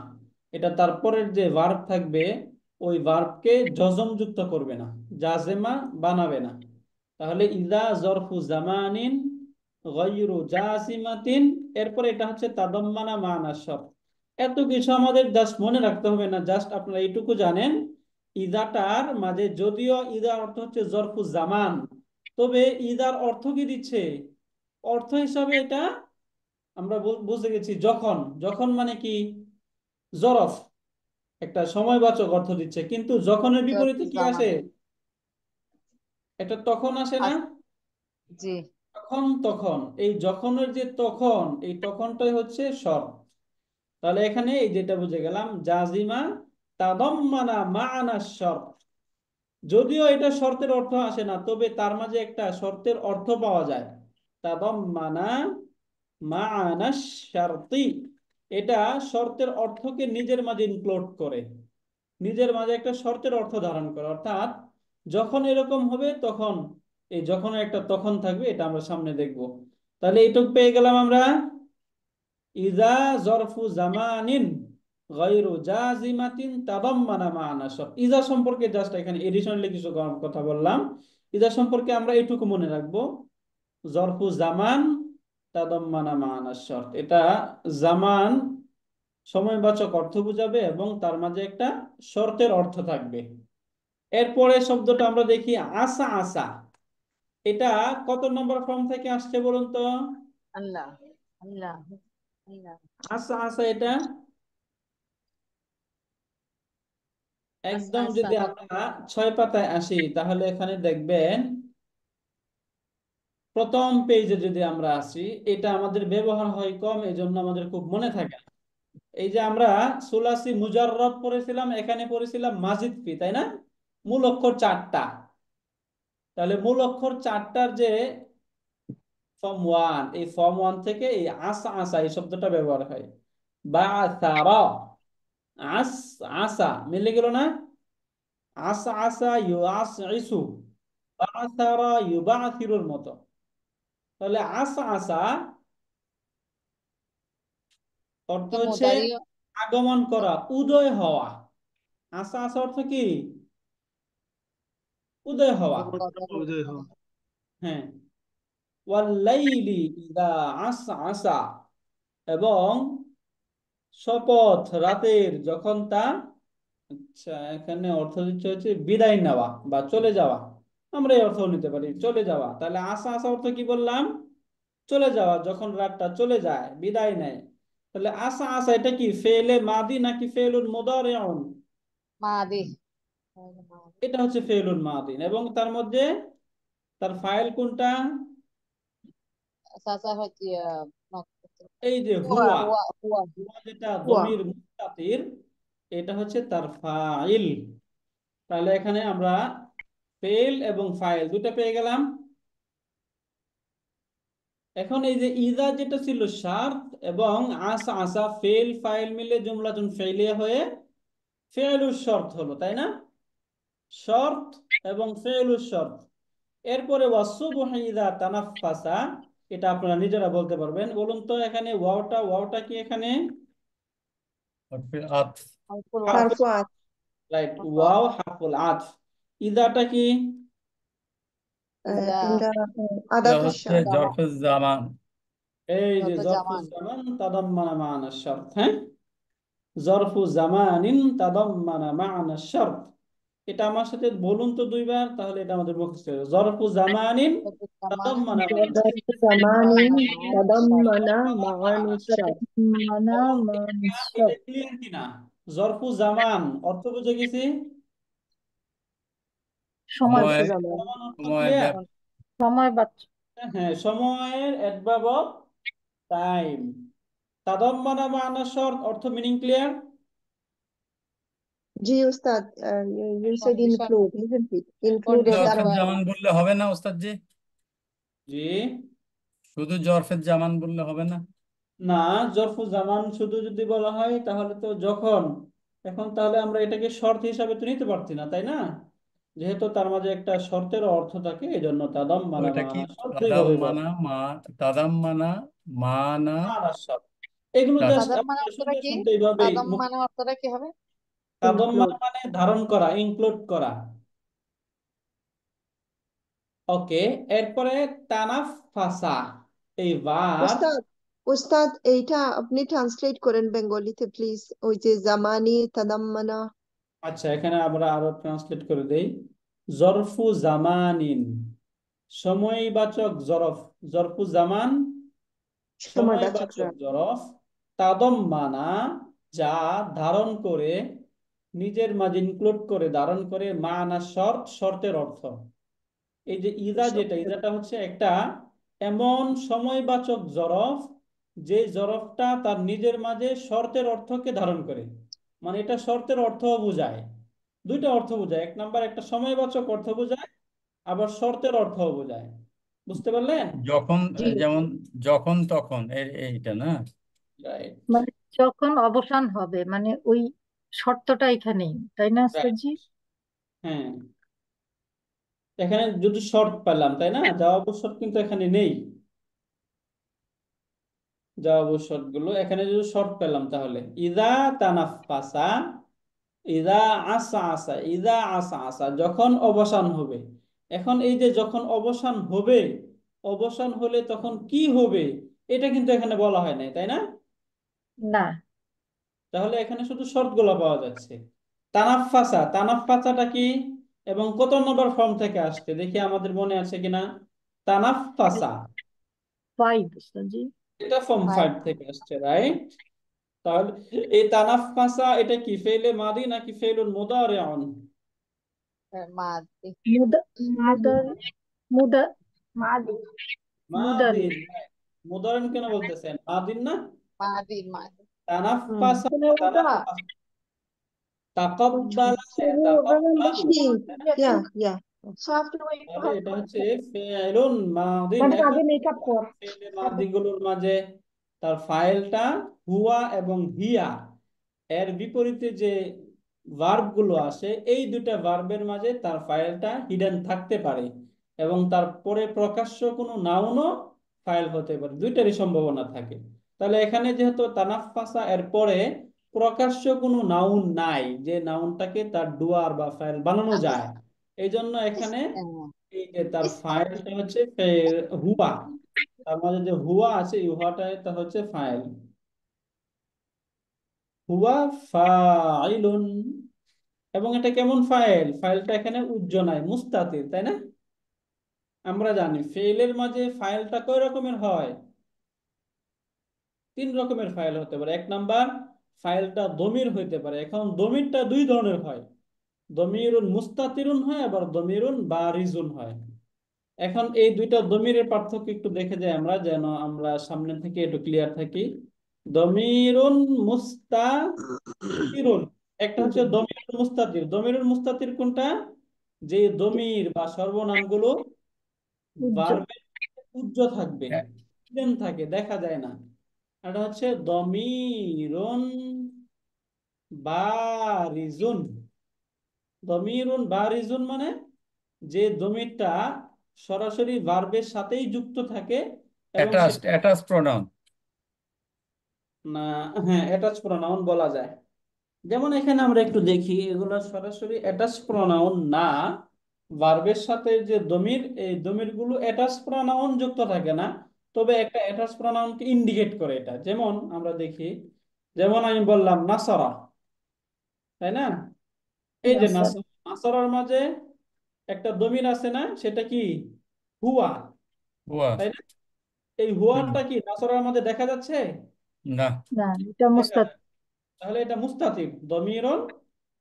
এটা তারপরের যে ভার্ব থাকবে ওই ভার্বকে জজম যুক্ত করবে না, জাজেমা বানাবে না। তাহলে ইদা জরফু জামানিন গায়রু জাজিমাতিন, এরপরে এটা হচ্ছে তাদাম্মানা মা'না শর্ত। এত কিছু আমাদের জাস্ট মনে রাখতে হবে না, জাস্ট আপনারা এইটুকু জানেন, ইদাটার মাঝে যদিও ইদার অর্থ হচ্ছে জরফু জামান, তবে ইদার অর্থ কি দিচ্ছে? অর্থ হিসাবে এটা আমরা বুঝে গেছি যখন, যখন মানে কি? জরফ, একটা সময়বাচক অর্থ দিচ্ছে, কিন্তু যখনের বিপরীতে কি জামান। আসে? এটা তখন আসে না? জি তখন, তখন, এই যখনের যে তখন, এই তখনটাই হচ্ছে শর্ত। তাহলে এখানে এই যেটা বুঝে গেলাম, জাজিমা তাদাম্মানা মা'না শর্ত, যদিও এটা শর্তের অর্থ আসে না, তবে তার মাঝে একটা শর্তের অর্থ পাওয়া যায়। তাদাম্মানা মা'না শারতি, এটা শর্তের অর্থকে নিজের মাঝে ইনক্লুড করে, নিজের মাঝে একটা শর্তের অর্থ ধারণ করে। অর্থাৎ যখন এরকম হবে তখন, এই যখন একটা তখন থাকবে, এটা আমরা সামনে দেখব। তাহলে এইটুক পেয়ে গেলাম আমরা, ইজা জরফু জামানিন গায়রু জাজিমাতিন তাদাম্মানা মা'না শর্ত। ইজা সম্পর্কে জাস্ট এখানে এডিশনালি কিছু কথা বললাম। ইজা সম্পর্কে আমরা এইটুকু মনে রাখবো, জরফু জামান তাদাম্মানা মা'না শর্ত, এটা জামান সময়বাচক অর্থ বোঝাবে এবং তার মাঝে একটা শর্তের অর্থ থাকবে। এরপরে শব্দটা আমরা দেখি আসা আসা, এটা কত নম্বর ফর্ম থেকে আসছে বলুন তো? আল্লাহ, আল্লাহ, আল্লাহ। আসা আসা, এটা আচ্ছা একদম আচ্ছা, যদি আমরা 6 পাতায় আসি, তাহলে এখানে দেখবেন প্রথম পেজে যদি আমরা আসি, এটা আমাদের ব্যবহার হয় কম, এই জন্য আমাদের খুব মনে থাকে না। এই যে আমরা সুলাসি মুজাররদ পড়েছিলাম, এখানে পড়েছিলাম মাজিদ ফি, তাই না? মূল অক্ষর 4টা। তাহলে মূল অক্ষর 4টার যে ফর্ম ওয়ান, এই ফর্ম ওয়ান থেকে এই আসা আসা এই শব্দটা ব্যবহার হয়। বা সারা, আস, আসা মিলে গেল না? আসা আসা ইউ আস ইসু, বা সারা ইউ বা ফিরুর মতো। তাহলে আসা আসা অর্থ এটা হচ্ছে মুদারি। আগমন করা, উদয় হওয়া। আসা আসা অর্থ কি? উদয় হওয়া। আগমন করা, উদয় হওয়া। হ্যাঁ। ওয়াল্লাইলি ইদা আসা আসা, এবং শপথ রাতের যখন তা, আচ্ছা, এখানে অর্থ দিচ্ছে হচ্ছে বিদায় নেওয়া বা চলে যাওয়া। আমরা এই অর্থ নিতে পারি, চলে যাওয়া। তাহলে আসা আসা অর্থ কি বললাম? চলে যাওয়া, যখন রাতটা চলে যায়, বিদায় নেয়। তাহলে আসা আসা এটা কি ফেলে মাদি নাকি ফেলুন মুদারিউন? মাদি। এটা হচ্ছে ফেলুন মাদিন, এবং তার মধ্যে তার ফাইল কোনটা? আচ্ছা আচ্ছা, হচ্ছে এই যে হুয়া হুয়া, হুয়া হুয়া হুয়া যেটা হুয়া। দমির মুস্তাতির, এটা হচ্ছে তার ফাইল। তাহলে এখানে আমরা ফেল এবং ফাইল দুটো পেয়ে গেলাম। এখন এই যে ইজা যেটা ছিল শর্ত, এবং আসা আসা ফেল ফাইল মিলে জুমলাতুন ফেলিয়া হয়ে ফেলুস শর্ত হলো, তাই না? শর্ত এবং ফেলুস শর্ত। এরপরে ওয়াসুবহি ইযা তানাফফাসা, এটা আপনারা নিজেরা বলতে পারবেন। বলুন তো এখানে ওয়াওটা কি এখানে? حرف العطف হারফুল হারফ, ওয়াতফ। حرف عطف রাইট, হারফুল ওয়াও ওয়াতফ। হারফুল আতফ। ইযাটা কি? ইজা عند এটা أداة হচ্ছে الشرط জামা জরফুজ জামান। এই যে যত জরফুজ জামান। জামান তাদাম্মানা মা'না শারত। হ্যাঁ, জরফু জামানিন তাদাম্মানা মা'না শারত। এটা আমার সাথে বলুন তো দুইবার, তাহলে এটা আমাদের মুখস্থ হবে। জরফু জামানিন যত জামান তাদাম্মানা মা'না ظرف زمان تضمن معاني الشرط মানা বলুন মানসব এটা ক্লিয়ার কিনা? জরফু জামান অর্থ বুঝে গেছি। সময় ظرف সময় زمان জামান অর্থ সময় ক্লিয়ার। সময় বাচ্চা হ্যাঁ, সময়ের অ্যাডভার্ব অফ টাইম। তাদাম্মানা মা'না শর্ত অর্থ meaning clear. Ji Ustad you said condition include isn't it include condition তার জরফের ওয়ার্ড। জামান বললে হবে না ওস্তাদ জি? জি শুধু জরফের জামান বললে হবে না? না, জরফু জামান শুধু যদি বলা হয় তাহলে তো যখন, এখন তাহলে আমরা এটাকে শর্ত হিসাবে তো নিতে পারছি না, তাই না? যেহেতু তার মাঝে একটা শর্তের অর্থ থাকে, এই জন্য তাদাম্মানা ওইটা কি মা'না শর্ত তাদাম দুইভাবে বলা। মানা তাদাম মানা মানা মা'না শর্ত এগুলো তা- জাস্ট তাদাম মানে আপনারা অর্থটা শুনতে কি? শুনতে এইভাবেই তাদাম মানে অর্থটা কি হবে? তাদাম্মানা include মানে ধারণ করা, ইনক্লুড করা। ওকে, এরপরে তানাফফাসা, এই ভার্ব। উস্তাদ উস্তাদ এইটা আপনি ট্রান্সলেট করেন বেঙ্গলিতে প্লিজ ওই যে জামানি তাদাম্মানা আচ্ছা, এখানে আমরা আরো ট্রান্সলেট করে দেই। জরফু জামানিন, সময়বাচক জরফ। জরফু জামান সময়বাচক সময়বাচক জরফ। তাদম্মানা, যা ধারণ করে, নিজের মাঝে ইনক্লুড করে, ধারণ করে, মানা শর্ত, শর্তের অর্থ। এই যে ইজা, যেটা ইজাটা হচ্ছে একটা এমন সময়বাচক জরফ, যে জরফটা তার নিজের মাঝে শর্তের অর্থকে ধারণ করে। মানে এটা শর্তের অর্থ বোঝায়, দুইটা অর্থ বোঝায়। এক নাম্বার একটা সময়বাচক অর্থ বোঝায়, আবার শর্তের অর্থ বোঝায়। বুঝতে পারলেন? যখন জি যেমন যখন তখন এইটা না? রাইট, মানে যখন অবসান হবে মানে ওই শর্তটা এখানেই, তাই না রাইট। আস্তাজি? হ্যাঁ, এখানে যদি শর্ত পেলাম, তাই না? জবাব শর্ত কিন্তু এখানে নেই। জবাব শর্ত গুলো এখানে যদি শর্ত পেলাম, তাহলে ইদা তানাফফাসা, ইদা আসা আসা, ইদা আসা আসা, যখন অবসান হবে। এখন এই যে যখন অবসান হবে, অবসান হলে তখন কি হবে, এটা কিন্তু এখানে বলা হয় নাই, তাই না? না, তাহলে এখানে শুধু শর্তগুলো পাওয়া যাচ্ছে। তানাফফাসা, তানাফফাসাটা কি এবং কত নম্বর ফর্ম থেকে আসছে দেখি আমাদের মনে আছে কিনা? তানাফফাসা, 5 আস্তাজি। এটা ফর্ম 5 থেকে আসছে, রাইট? তাহলে এই তানাফফাসা এটা কি ফেলে মাদি নাকি ফেলুল মুদারিউন? মাদি। মুদা মুদার মুদা মাদি মুদারি। মাদিন। মুদারিন কেন বলতেছেন, মাদিন না? মাদি মাদি। তানাফফাসা, কোনো ওটা তানাফফাস, তাকাব্বালা, তাকাব্বাল, জি yeah so after we তাহলে have এটা হচ্ছে ফেলুন মাদিন। মানে এখন আগে মেকআপ কর ফেলে মাদিগুলোর মাঝে তার ফাইলটা হুয়া এবং হিয়া, এর বিপরীতে যে ভার্ব গুলো আসে, এই দুটা ভার্বের মাঝে তার ফাইলটা হিডেন থাকতে পারে, এবং তারপরে প্রকাশ্য কোনো নাউনও ফাইল হতে পারে, দুইটারই সম্ভাবনা থাকে। তাহলে এখানে যেহেতু তানাফফাসা এর পরে প্রকাশ্য কোনো নাউন নাই, যে নাউনটাকে তার ডুয়ার বা ফাইল বানানো যায়, এই জন্য এখানে এই যে তার ফাইলটা হচ্ছে হুয়া, তার মাঝে যে হুয়া আছে, এই হুয়াটা এটা হচ্ছে ফাইল। হুয়া ফাইলুন, এবং এটা কেমন ফাইল? ফাইলটা এখানে উজ্জ্বল মুস্তাতির, তাই না? আমরা জানি ফেলের মাঝে ফাইলটা কয় রকমের হয়? 3 রকমের ফাইল হতে পারে। এক নাম্বার, ফাইলটা দমির হইতে পারে। এখন দমিরটা দুই ধরনের হয়, দমিরুন মুস্তাতিরুন হয়, আবার দমিরুন বারিজুন হয়। এখন এই দুইটা দমিরের পার্থক্য একটু দেখে যাই আমরা, যেন আমরা সামনে থেকে একটু ক্লিয়ার থাকি। দমিরুন মুস্তাতিরুন, একটা হচ্ছে দমিরুল মুস্তাতির। দমিরুল মুস্তাতির কোনটা? যে দমির বা সর্বনামগুলো উজ্জ্বল। ভার্বের উজ্জ থাকবে, hidden থাকে, দেখা যায় না। এটা হচ্ছে দমিরুন বারিজুন। দমিরুন বারিজুন মানে যে দমিরটা সরাসরি ভার্বের সাথেই যুক্ত থাকে এবং অ্যাটাচড সেটা অ্যাটাচ প্রোনাউন। না, হ্যাঁ অ্যাটাচ প্রোনাউন বলা যায়। যেমন এখানে আমরা একটু দেখি, এগুলো সরাসরি অ্যাটাচ প্রোনাউন না। ভার্বের সাথে যে দমির, এই দমির গুলো অ্যাটাচ প্রোনাউন যুক্ত থাকে না, তবে একটা অ্যাটাচ প্রোনাউনকে ইন্ডিকেট করে এটা। যেমন আমরা দেখি, যেমন আমি বললাম নাসারা, তাই না? এই যে নাসার। নাসারা, নাসারার মাঝে একটা দমির আছে না, সেটা কি? হুয়া, হুয়া। তাই না? এই হুম। হুয়াটা কি নাসারার মাঝে দেখা যাচ্ছে? না। না, এটা দেখা মুস্তাত যায়। তাহলে এটা মুস্তাতির, দমিরুন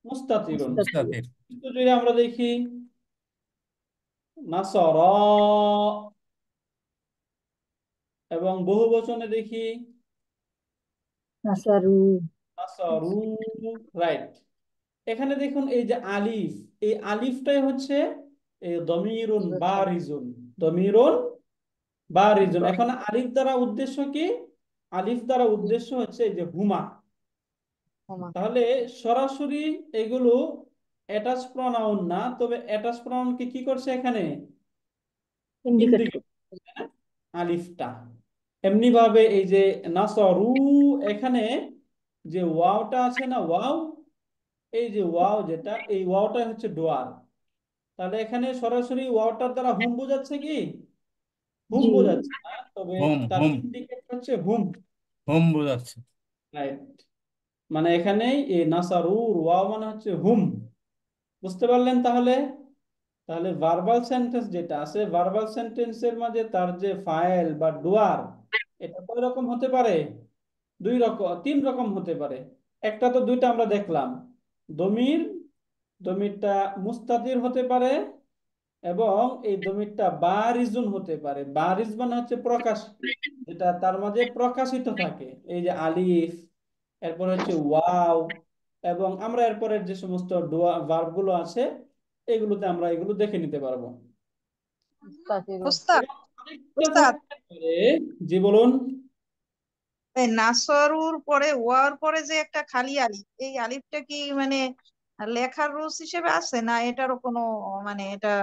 মুস্তাতিরুন। মুস্তাতির। মুস্তাতির। কিন্তু যদি আমরা দেখি নাসারা, এবং বহু বচনে দেখি নাসারু। নাসারু, রাইট। এখানে দেখুন এই যে আলিফ, এই আলিফটাই হচ্ছে এই দমিরুন দ্বিবচন। বারিজুন। দমিরুন বারিজুন। এখন আলিফ দ্বারা উদ্দেশ্য কি? আলিফ দ্বারা উদ্দেশ্য হচ্ছে এই যে হুমা। হুমা। তাহলে সরাসরি এগুলো অ্যাটাচ প্রনাউন না, তবে অ্যাটাচ প্রনাউনকে কি করছে এখানে? ইন্ডিকেট ইন্ডিকেট, করে। আলিফটা। এমনি ভাবে এই যে নাসরু, এখানে যে ওয়াওটা আছে না, ওয়াও, এই যে ওয়াও যেটা, এই ওয়াওটা হচ্ছে ডোয়ার। তাহলে এখানে সরাসরি ওয়াওটার দ্বারা হুম বোঝাচ্ছে কি? হুম জি। বোঝাচ্ছে না, তবে হুম তার হুম ইন্ডিকেট হচ্ছে হুম। হুম বোঝাচ্ছে। রাইট। মানে এখানে এই নাসারুর ওয়াও মানে হচ্ছে হুম। বুঝতে পারলেন তাহলে? তাহলে ভার্বাল সেন্টেন্স যেটা আছে, ভার্বাল সেন্টেন্সের মাঝে তার যে ফাইল বা ডুয়ার, এটা কয় রকম হতে পারে? দুই রকম, তিন রকম হতে পারে। একটা তো দুইটা আমরা দেখলাম, দমির, দমিরটা মুস্তাতির হতে পারে, এবং এই দমিরটা বারিজুন হতে পারে। বারিজ মানে হচ্ছে প্রকাশ, যেটা তার মাঝে প্রকাশিত থাকে, এই যে আলিফ, এরপর হচ্ছে ওয়াও, এবং আমরা এরপরের যে সমস্ত ভার্ব গুলো আছে, এগুলোতে আমরা এগুলো দেখে নিতে পারবো। মুস্তাতিরুন। উস্তাদ এবং আরেকটা উস্তাদ থাকতে পারে। জি বলুন। এই নাসরুর পরে ওয়ার পরে যে একটা খালি আলিফ, এই আলিফটা কি মানে লেখার রুলস হিসেবে আছে, না এটারও কোনো মানে এটা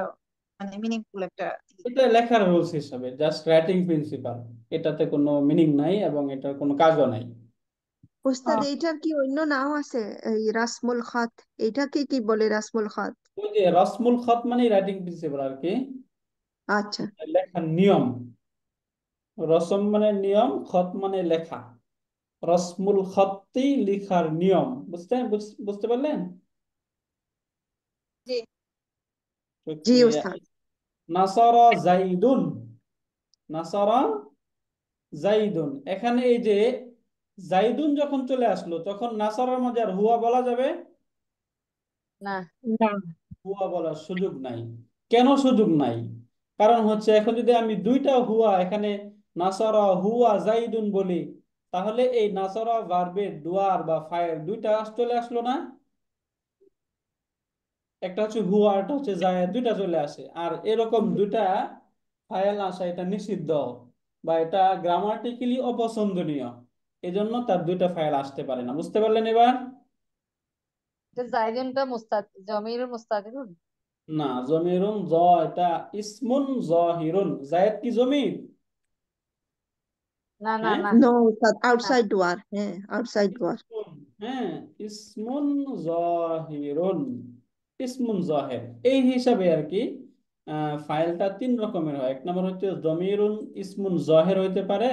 মানে মিনিংফুল একটা এটা লেখার রুলস হিসাবে, জাস্ট রাইটিং প্রিন্সিপাল। এটাতে কোনো মিনিং নাই এবং এটার কোনো কাজও নাই। ওস্তাদ আহ, এইটার কি অন্য নাম আছে? এই রাসমুল খাত, এইটাকে কি বলে রাসমুল খাত? ওই যে রসমুল খত মানে রাইটিং প্রিন্সিপাল আর কি, আচ্ছা। লেখার নিয়ম। রসম মানে নিয়ম, খত মানে লেখা। রসমুল খত্তি লিখার নিয়ম। বুঝতে পারলেন? জি। জি শুকরিয়া। ওস্তাদ। নাসারা জাইদুন, নাসারা জাইদুন। এখানে এই যে জাইদুন যখন চলে আসলো, তখন নাসারার মাঝে আর হুয়া বলা যাবে? না। না। হুয়া বলার সুযোগ নাই। কেন সুযোগ নাই? কারণ হচ্ছে এখন যদি আমি দুইটা হুয়া এখানে, নাসারা হুয়া জাইদুন বলি, তাহলে এই নাসারা ভার্বের ডুয়ার বা ফাইল দুইটা চলে আসলো না? একটা হচ্ছে হুয়া, একটা হচ্ছে জায়েদ, দুইটা চলে আসে। আর এরকম দুইটা ফাইল আসা এটা নিষিদ্ধ, বা এটা গ্রামাটিক্যালি অপছন্দনীয়। এজন্য তার দুইটা ফাইল আসতে পারে না। বুঝতে পারলেন এবার? এটা জাইদুনটা জমিরুল মুস্তাতিরুন। না, জমিরুন এটা ইসমুন জহিরুন। জায়েদ কি জমির? না না হ্যাঁ, না নো ওস্তাদ, না। আউটসাইড ডোয়ার, হ্যাঁ আউটসাইড ডোয়ার। ইসমুন, হ্যাঁ, ইসমুন জহিরুন, ইসমুন জহের, এই হিসাবে আর কি। ফাইলটা তিন রকমের হয়। এক নম্বর হচ্ছে দমিরুন ইসমুন জহের হইতে পারে,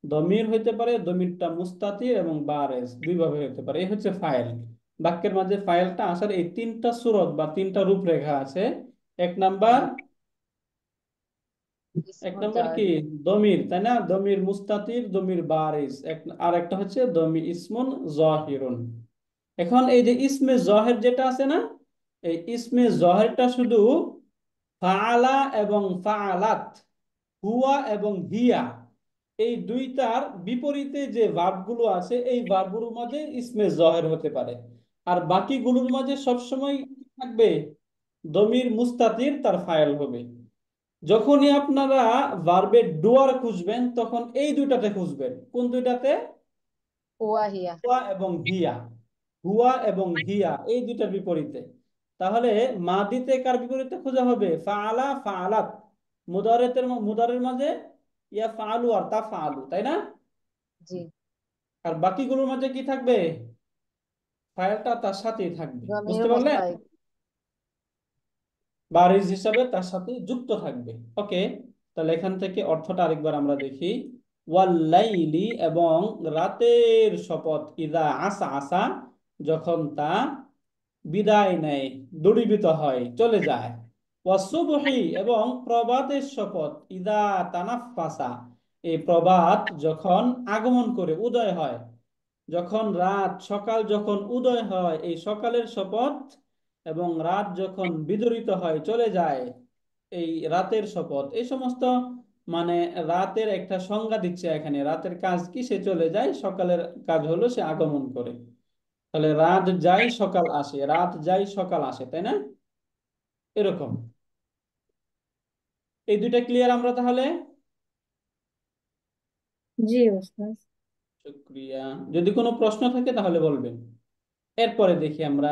দমির হইতে পারে, দমিরটা মুস্তাতির এবং বারেজ, দুইভাবে হইতে পারে। এই হচ্ছে ফাইল। বাক্যের মাঝে ফাইলটা আসার এই তিনটা সুরত বা তিনটা রূপরেখা আছে। এক নাম্বার, এক ইসমুল নাম্বার কি? জাহির। দমির, তাই না? দমির মুস্তাতির, দমির বারিজ। আর একটা হচ্ছে দমির ইসমুন জহিরুন। এখন এই যে ইসমে জহের যেটা আছে না, এই ইসমে জহেরটা শুধু ফাআলা এবং ফাআলাত, হুয়া এবং হিয়া, এই দুইটার বিপরীতে যে ভার্বগুলো আছে, এই ভার্বগুলোর মাঝে ইসমে জহের হতে পারে। আর বাকিগুলোর মাঝে সবসময় কি থাকবে? দমির মুস্তাতির তার ফাইল হবে। যখনই আপনারা ভার্বের ডুয়ার খুঁজবেন তখন এই দুইটাতে খুঁজবেন। কোন দুইটাতে? হুয়া হিয়া। হুয়া এবং হিয়া। হুয়া এবং হিয়া এই দুইটার বিপরীতে। তাহলে মাদিতে কার বিপরীতে খোঁজা হবে? ফাআলা ফাআলাত। মুদারের মাঝে ইয়া ফাআলু আর তা ফাআলু, তাই না? জি। আর বাকিগুলোর মাঝে কি থাকবে? ফাইলটা তার সাথেই থাকবে। জমির বুঝতে পারলেন? মুস্তাহিক। বারিজ হিসাবে তার সাথে যুক্ত থাকবে। ওকে, তাহলে এখান থেকে অর্থটা আরেকবার আমরা দেখি। ওয়াল্লাইলি এবং রাতের শপথ, ইদা আসা আসা যখন তা বিদায় নেয়, দূরীভূত হয়, চলে যায়। ওয়াসুবহি এবং প্রভাতের শপথ, ইদা তানাফফাসা এই প্রভাত যখন আগমন করে, উদয় হয়, যখন রাত সকাল যখন উদয় হয়, এই সকালের শপথ, এবং রাত যখন বিদরিত হয়, চলে যায়, এই রাতের শপথ। এই সমস্ত মানে রাতের একটা সংজ্ঞা দিচ্ছে এখানে। রাতের কাজ কি? সে চলে যায়। সকালের কাজ হলো সে আগমন করে। তাহলে রাত যায় সকাল আসে, রাত যায় সকাল আসে, তাই না? এরকম। এই দুইটা ক্লিয়ার আমরা তাহলে? জি ওস্তাদ। শুক্রিয়া। যদি কোনো প্রশ্ন থাকে তাহলে বলবেন। এরপরে দেখি আমরা,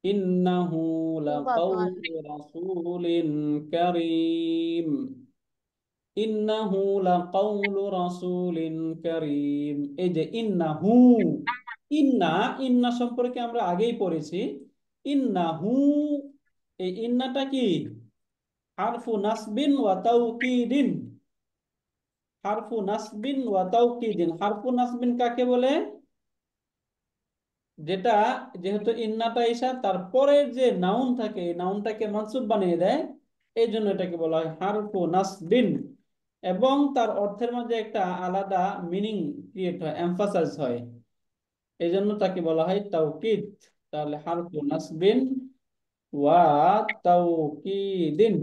ইন্নাহু লাকাউলু রাসূলিন কারীম। ইন্নাহু লাকাউলু রাসূলিন কারীম। এই যে ইন্নাহু, ইন্না, ইন্না সম্পর্কে আমরা আগেই পড়েছি। ইন্নাহু, এই ইন্নাটা কি? হারফু নাসবিন ওয়া তাওকিদিন। হারফু নাসবিন ওয়া তাওকিদিন। হারফু নাসবিন কাকে বলে? যেটা, যেহেতু ইন্নাটা ইসা, তারপরের যে নাউন থাকে এই নাউনটাকে মানসুব বানিয়ে দেয়, এই জন্য এটাকে বলা হয় হারফু নাসবিন। এবং তার অর্থের মধ্যে একটা আলাদা মিনিং ক্রিয়েট হয়, এমফাসাইজ হয়, এই জন্য তাকে বলা হয় তাওকিদ। তাহলে হারফু নাসবিন ওয়া তাওকিদিন।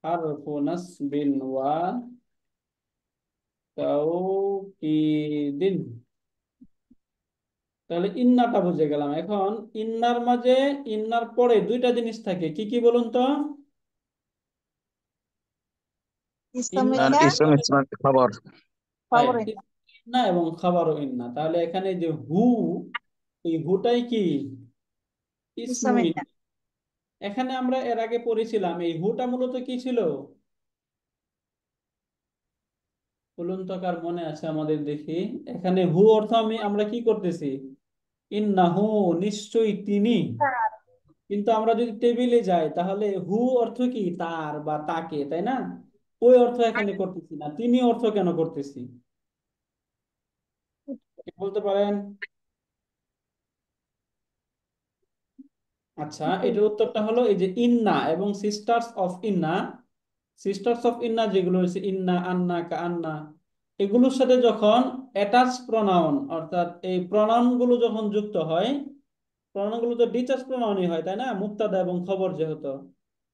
হারফু নাসবিন ওয়া তাওকিদিন। তাহলে ইন্নাটা বুঝে গেলাম। এখন ইন্নার মাঝে, ইন্নার পরে দুইটা জিনিস থাকে, কি কি বলুন তো? ইন্নার আর ইসমিল্লা ইসম ইসমের খবর। রাইট, খবরে ইন্না এবং খাবারও ইন্না। তাহলে এখানে যে হু, এই হুটাই কি? ইসমু ইসমিল্লা। ইন্না। এখানে আমরা এর আগে পড়েছিলাম এই হুটা মূলত কি ছিল বলুন তো, কার মনে আছে আমাদের? দেখি, এখানে হু অর্থ আমরা কি করতেছি? ইন্নাহু, নিশ্চয়ই তিনি। কিন্তু আমরা যদি টেবিলে যাই তাহলে হু অর্থ কি? তার বা তাকে, তাই না? ওই অর্থ এখানে করতেছি না, তিনি অর্থ কেন করতেছি? কে বলতে পারেন? আচ্ছা, এটার উত্তরটা হলো এই যে ইন্না এবং সিস্টার্স অফ ইন্না। সিস্টার্স অফ ইন্না যেগুলো হচ্ছে ইন্না, আন্না, কান্না, এগুলোর সাথে যখন অ্যাটাচ প্রনাউন, অর্থাৎ এই প্রনাউন গুলো যখন যুক্ত হয়, প্রনাউন গুলো তো ডিটাচ প্রনাউনই হয়, তাই না? মুক্তাদা এবং খবর যেহেতু,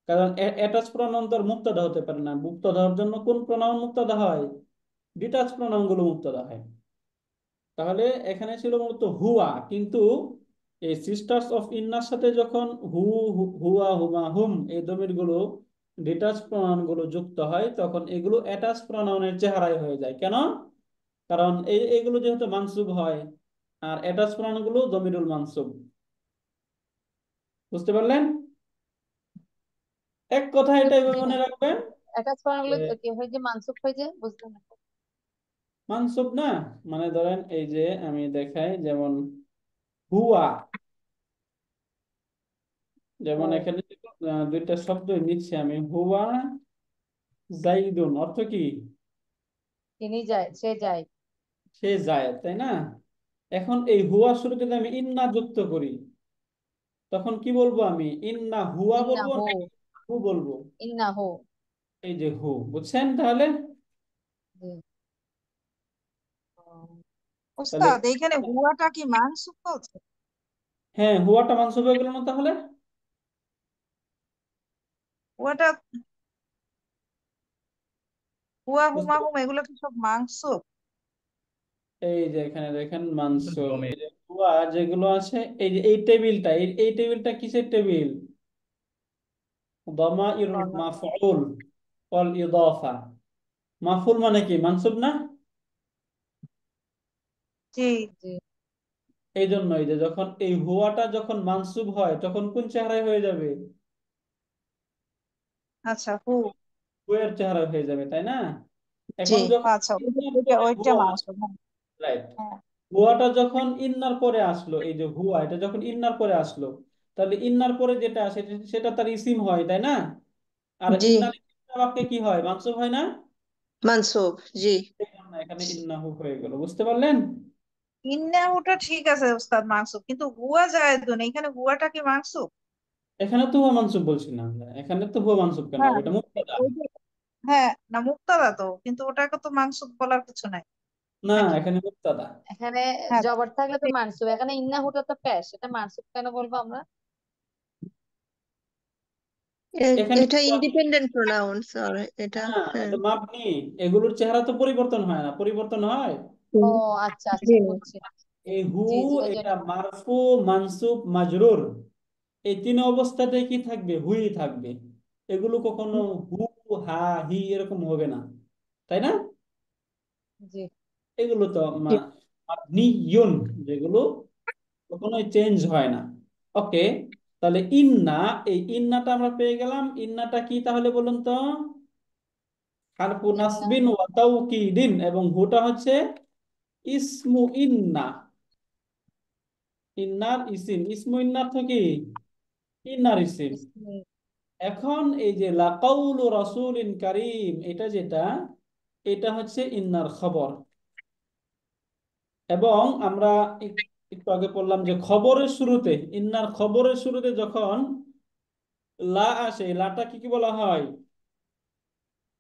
কারণ অ্যাটাচ প্রনাউন তো আর মুক্তাদা হতে পারে না। মুক্তাদা হওয়ার জন্য কোন প্রনাউন মুক্তাদা হয়? ডিটাচ প্রনাউন গুলো মুক্তাদা হয়। তাহলে এখানে ছিল মূলত হুয়া, কিন্তু এই সিস্টার্স অফ ইন্নার সাথে যখন হুয়া, হুমা, হুম এই দমির গুলো, ডিটাচ প্রনাউন গুলো যুক্ত হয়, তখন এগুলো অ্যাটাচ প্রনাউনের চেহারায় হয়ে যায়। কেন? কারণ এইগুলো যেহেতু মানসুব হয়, আর অ্যাটাচ প্রনাউন গুলো দমিরুল মানসুব। বুঝতে পারলেন? এক কথা এটাই জি না, মনে রাখবেন অ্যাটাচ করা যে হলে কি হয় যে মানসুখ হয়ে যায়, বুঝলেন না? মানসুব না, মানে ধরেন এই যে আমি দেখাই, যেমন হুয়া, যেমন ও, এখানে দুইটা শব্দ নিচ্ছি আমি, হুয়া জাইদুন, অর্থ কি? তিনি যায়, সে যায়। সে যায়, তাই না? এখন এই হুয়া শুরুতে যদি আমি ইন্না যুক্ত করি, তখন কি বলবো আমি? ইন্না হুয়া ইন্না বলবো হু। নাকি হু বলবো? ইন্না হু। এই যে হু, বুঝছেন তাহলে? জি। ও, তাহলে ওস্তাদ এইখানে হুয়াটা কি মানসুব বলছে? হ্যাঁ, হুয়াটা মানসুব হয়ে গেল না তাহলে? হুয়াটা, হুয়া বুঝতে হুমা হুম পারছেন? এগুলো কি সব মানসুব? এই যে এখানে দেখেন মানসুব, জমি। এই যে হুয়া যেগুলো আছে, এই যে এই টেবিলটা, এই টেবিলটা কিসের টেবিল? দামাইরুল মাফউল ওয়াল ইদাফা। মাফউল মানে কি, মানসুব না? জি জি এই জন্যই যে যখন এই হুয়াটা যখন মানসুব হয় তখন কোন চেহারায় হয়ে যাবে? আচ্ছা হু হুয়ের চেহারায় হয়ে যাবে, তাই না? জি এখন যখন আচ্ছা ইন্নার ওইটা পরে ওইটা হুয়া, মানসুব হ্যাঁ রাইট, হ্যাঁ হুয়াটা যখন ইন্নার পরে আসলো, এই যে হুয়া এটা যখন ইন্নার পরে আসলো, তাহলে ইন্নার পরে যেটা আসে সেটা তার ইসিম হয়, তাই না? আর জি ইন্নার বাক্যে কি হয়, মানসুব হয় না? মানসুব জি। এই জন্য এখানে ইন্নাহু হয়ে গেল, বুঝতে পারলেন? ইন্না ওটা ঠিক আছে ওস্তাদ মানসুব, কিন্তু হুয়া জায়েদুন এখানে হুয়াটা কি মানসুব? এখানে তো হুয়া মানসুব বলছি না আমরা, এখানে তো হুয়া মানসুব কেন হ্যাঁ হবে, এটা মুবতাদা। ওই যে হ্যাঁ না মুক্তাদা তো, কিন্তু ওটাকে তো মানসুব বলার কিছু নাই না, নাকি? এখানে মুবতাদা। এখানে হ্যাঁ জবর থাকলে তো মানসুব, এখানে ইন্নাহুটা তো পেশ, এটা মানসুব কেন বলবো আমরা? এখানে এটা ইন্ডিপেন্ডেন্ট প্রোনাউন্স আর এটা হ্যাঁ, হ্যাঁ। এটা মাবনি, এগুলোর চেহারা তো পরিবর্তন হয় না, পরিবর্তন হয়। ও আচ্ছা জি আচ্ছা বুঝছি। এই হু, জি জি ওই এটা জন্য। মারফু, মানসুব, মাজরুর, এই তিন অবস্থাতে কি থাকবে, হুই থাকবে। এগুলো কখনো হু, হা, হি এরকম হবে না, তাই না? জি এগুলো তো জি। মাবনিয়ুন, যেগুলো কখনোই চেঞ্জ হয় না। ওকে, তাহলে ইন্না, এই ইন্নাটা আমরা পেয়ে গেলাম। ইন্নাটা কি তাহলে বলুন তো? হারফু ইন্না নাসবিন ওয়া তাওকিদিন, এবং হুটা হচ্ছে ইসমু ইন্না, ইন্নার ইসিম। ইসমু ইন্নার তো কি, ইন্নার ইসিম। ইসমি। এখন এই যে লাকাউলু রাসূলিন কারীম, এটা যেটা, এটা হচ্ছে ইন্নার খবর। এবং আমরা একটু আগে বললাম যে খবরের শুরুতে, ইন্নার খবরের শুরুতে যখন লা আসে, লাটা কি কি বলা হয়?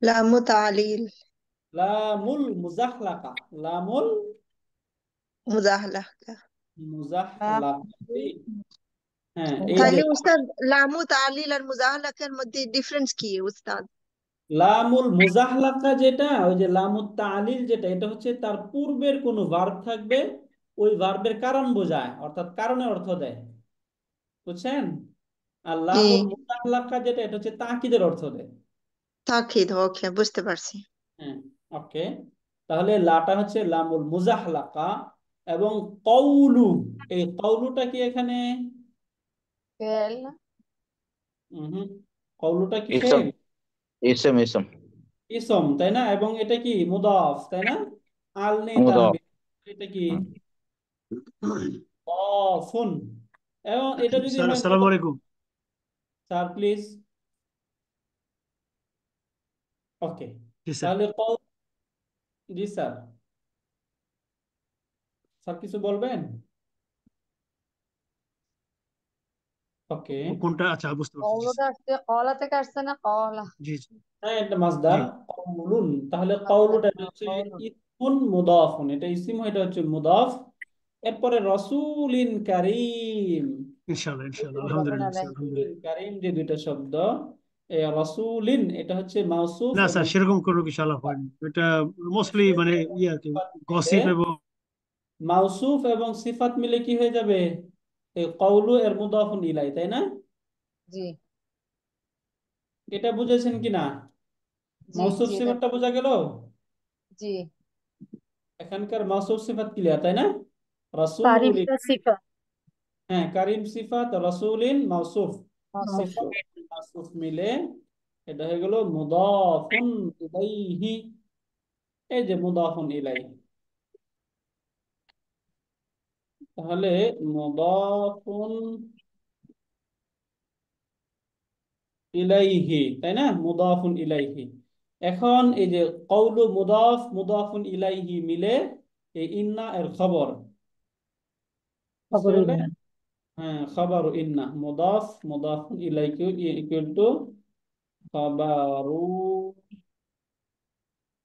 লামু তালিল লামুল মুজাহলাকা, লামুল মুজাহলাকা। মুজাহলাকা। হ্যাঁ, এই যে তাহলে উস্তাদ লামু তালিল আর মুজাহলাকার মধ্যে ডিফারেন্স কি উস্তাদ? লামুল মুজাহলাকা যেটা, ওই যে লামুত তালিল যেটা, এটা হচ্ছে তার পূর্বের কোনো ভার্ব থাকবে, ওই ভার্বের কারণ বোঝায়, অর্থাৎ কারণে অর্থ দেয়, বুঝছেন? আর জি লামুল মুজাহলাকা যেটা, এটা হচ্ছে তাকিদের অর্থ দেয়। তাকিদ, ওকে বুঝতে পারছি। হ্যাঁ, ওকে। তাহলে লাটা হচ্ছে লামুল মুজাহলাকা। এবং কৌলু, এই কৌলুটা কি এখানে? ফেল। হুম, কৌলুটা কি ইসম, ফেল? ইসম ইসম, তাই না? এবং এটা কি মুদাফ, তাই না? আল নেই মুদাফ। তানবির, এটা কি অফুন। এবং এটা যদি স্যার হয় আসসালামু আলাইকুম। Sir please. Okay, G sir. তাহলে জি স্যার, স্যার কিছু বলবেন? ওকে, ও কোনটা, আচ্ছা বুঝতে পারছি। জি কওলুটা আসছে কলা থেকে আসছে না কলা? জি জি হ্যাঁ, এটা জি। মাসদার কওলুন। তাহলে আচ্ছা কওলুটা হ্যাঁ হচ্ছে কওলুন। ইসমুন মুদাফুন, এটা ইসিম, এটা হচ্ছে মুদাফ। এরপরে রসুলিন কারীম, ইনশাআল্লাহ ইনশাআল্লাহ মুত্তাফাকুন আলহামদুলিল্লাহ স্যার আলাইহি। রসুলিন আলহামদুলিল্লাহ। কারীম যে দুইটা শব্দ, এই রসুলিন এটা হচ্ছে মাউসুফ, না এবং স্যার সেরকম কোনো কিছু আলাপ হয়নি, এটা মোস্টলি মানে ইয়ে আর কি, সিফাত মিলে, গসিপ এবং মাউসুফ এবং সিফাত মিলে কি হয়ে যাবে, এই কওলু এর মুদাফুন ইলাই, তাই না? জি এটা বুঝেছেন কিনা? জি মাউসুফ জি এটা সিফাতটা বোঝা গেল? জি এখানকার মাউসুফ সিফাত ক্লিয়ার, তাই না? রাসূল, তারিফটা সিফাত হ্যাঁ, কারিম সিফাত, রাসূলিন মাউসুফ, মাওসুফ। সিফাত মওসুফ। মাউসুফ মিলে এটা হয়ে গেল মুদাফুন ইলাইহি। এই যে মুদাফুন ইলাই, তাহলে মুদাফুন ইলাইহি, তাই না? মুদাফুন ইলাইহি। এখন এই যে কওলু মুদাফ, মুদাফুন ইলাইহি মিলে এই ইন্না এর খবর, বুঝতে খবরই পারলে? না। হ্যাঁ, খবর ইন্না মুদাফ, মুদাফুন ইলাইহি ইকুয়াল টু খবরু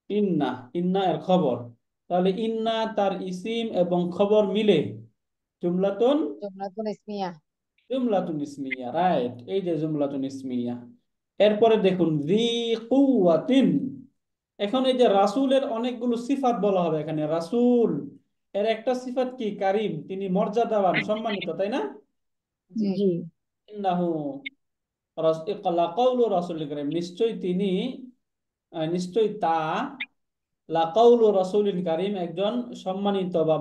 ইন্না, ইন্না এর খবর। তাহলে ইন্না তার ইসিম এবং খবর মিলে জুমলাতুন, জুমলাতুন ইসমিয়া। জুমলাতুন ইসমিয়া, রাইট, এই যে জুমলাতুন ইসমিয়া। এরপরে দেখুন জি কুওয়াতিন। এখন এই যে রাসূলের অনেকগুলো সিফাত বলা হবে এখানে। রাসূল এর একটা সিফাত কি, কারিম, তিনি মর্যাদাবান, সম্মানিত, তাই না? জি জি ইন্নাহু, লাকাউলু রাসূলিল কারীম, নিশ্চয়ই তা লাকাউলু রাসূলিল কারীম, একজন সম্মানিত বা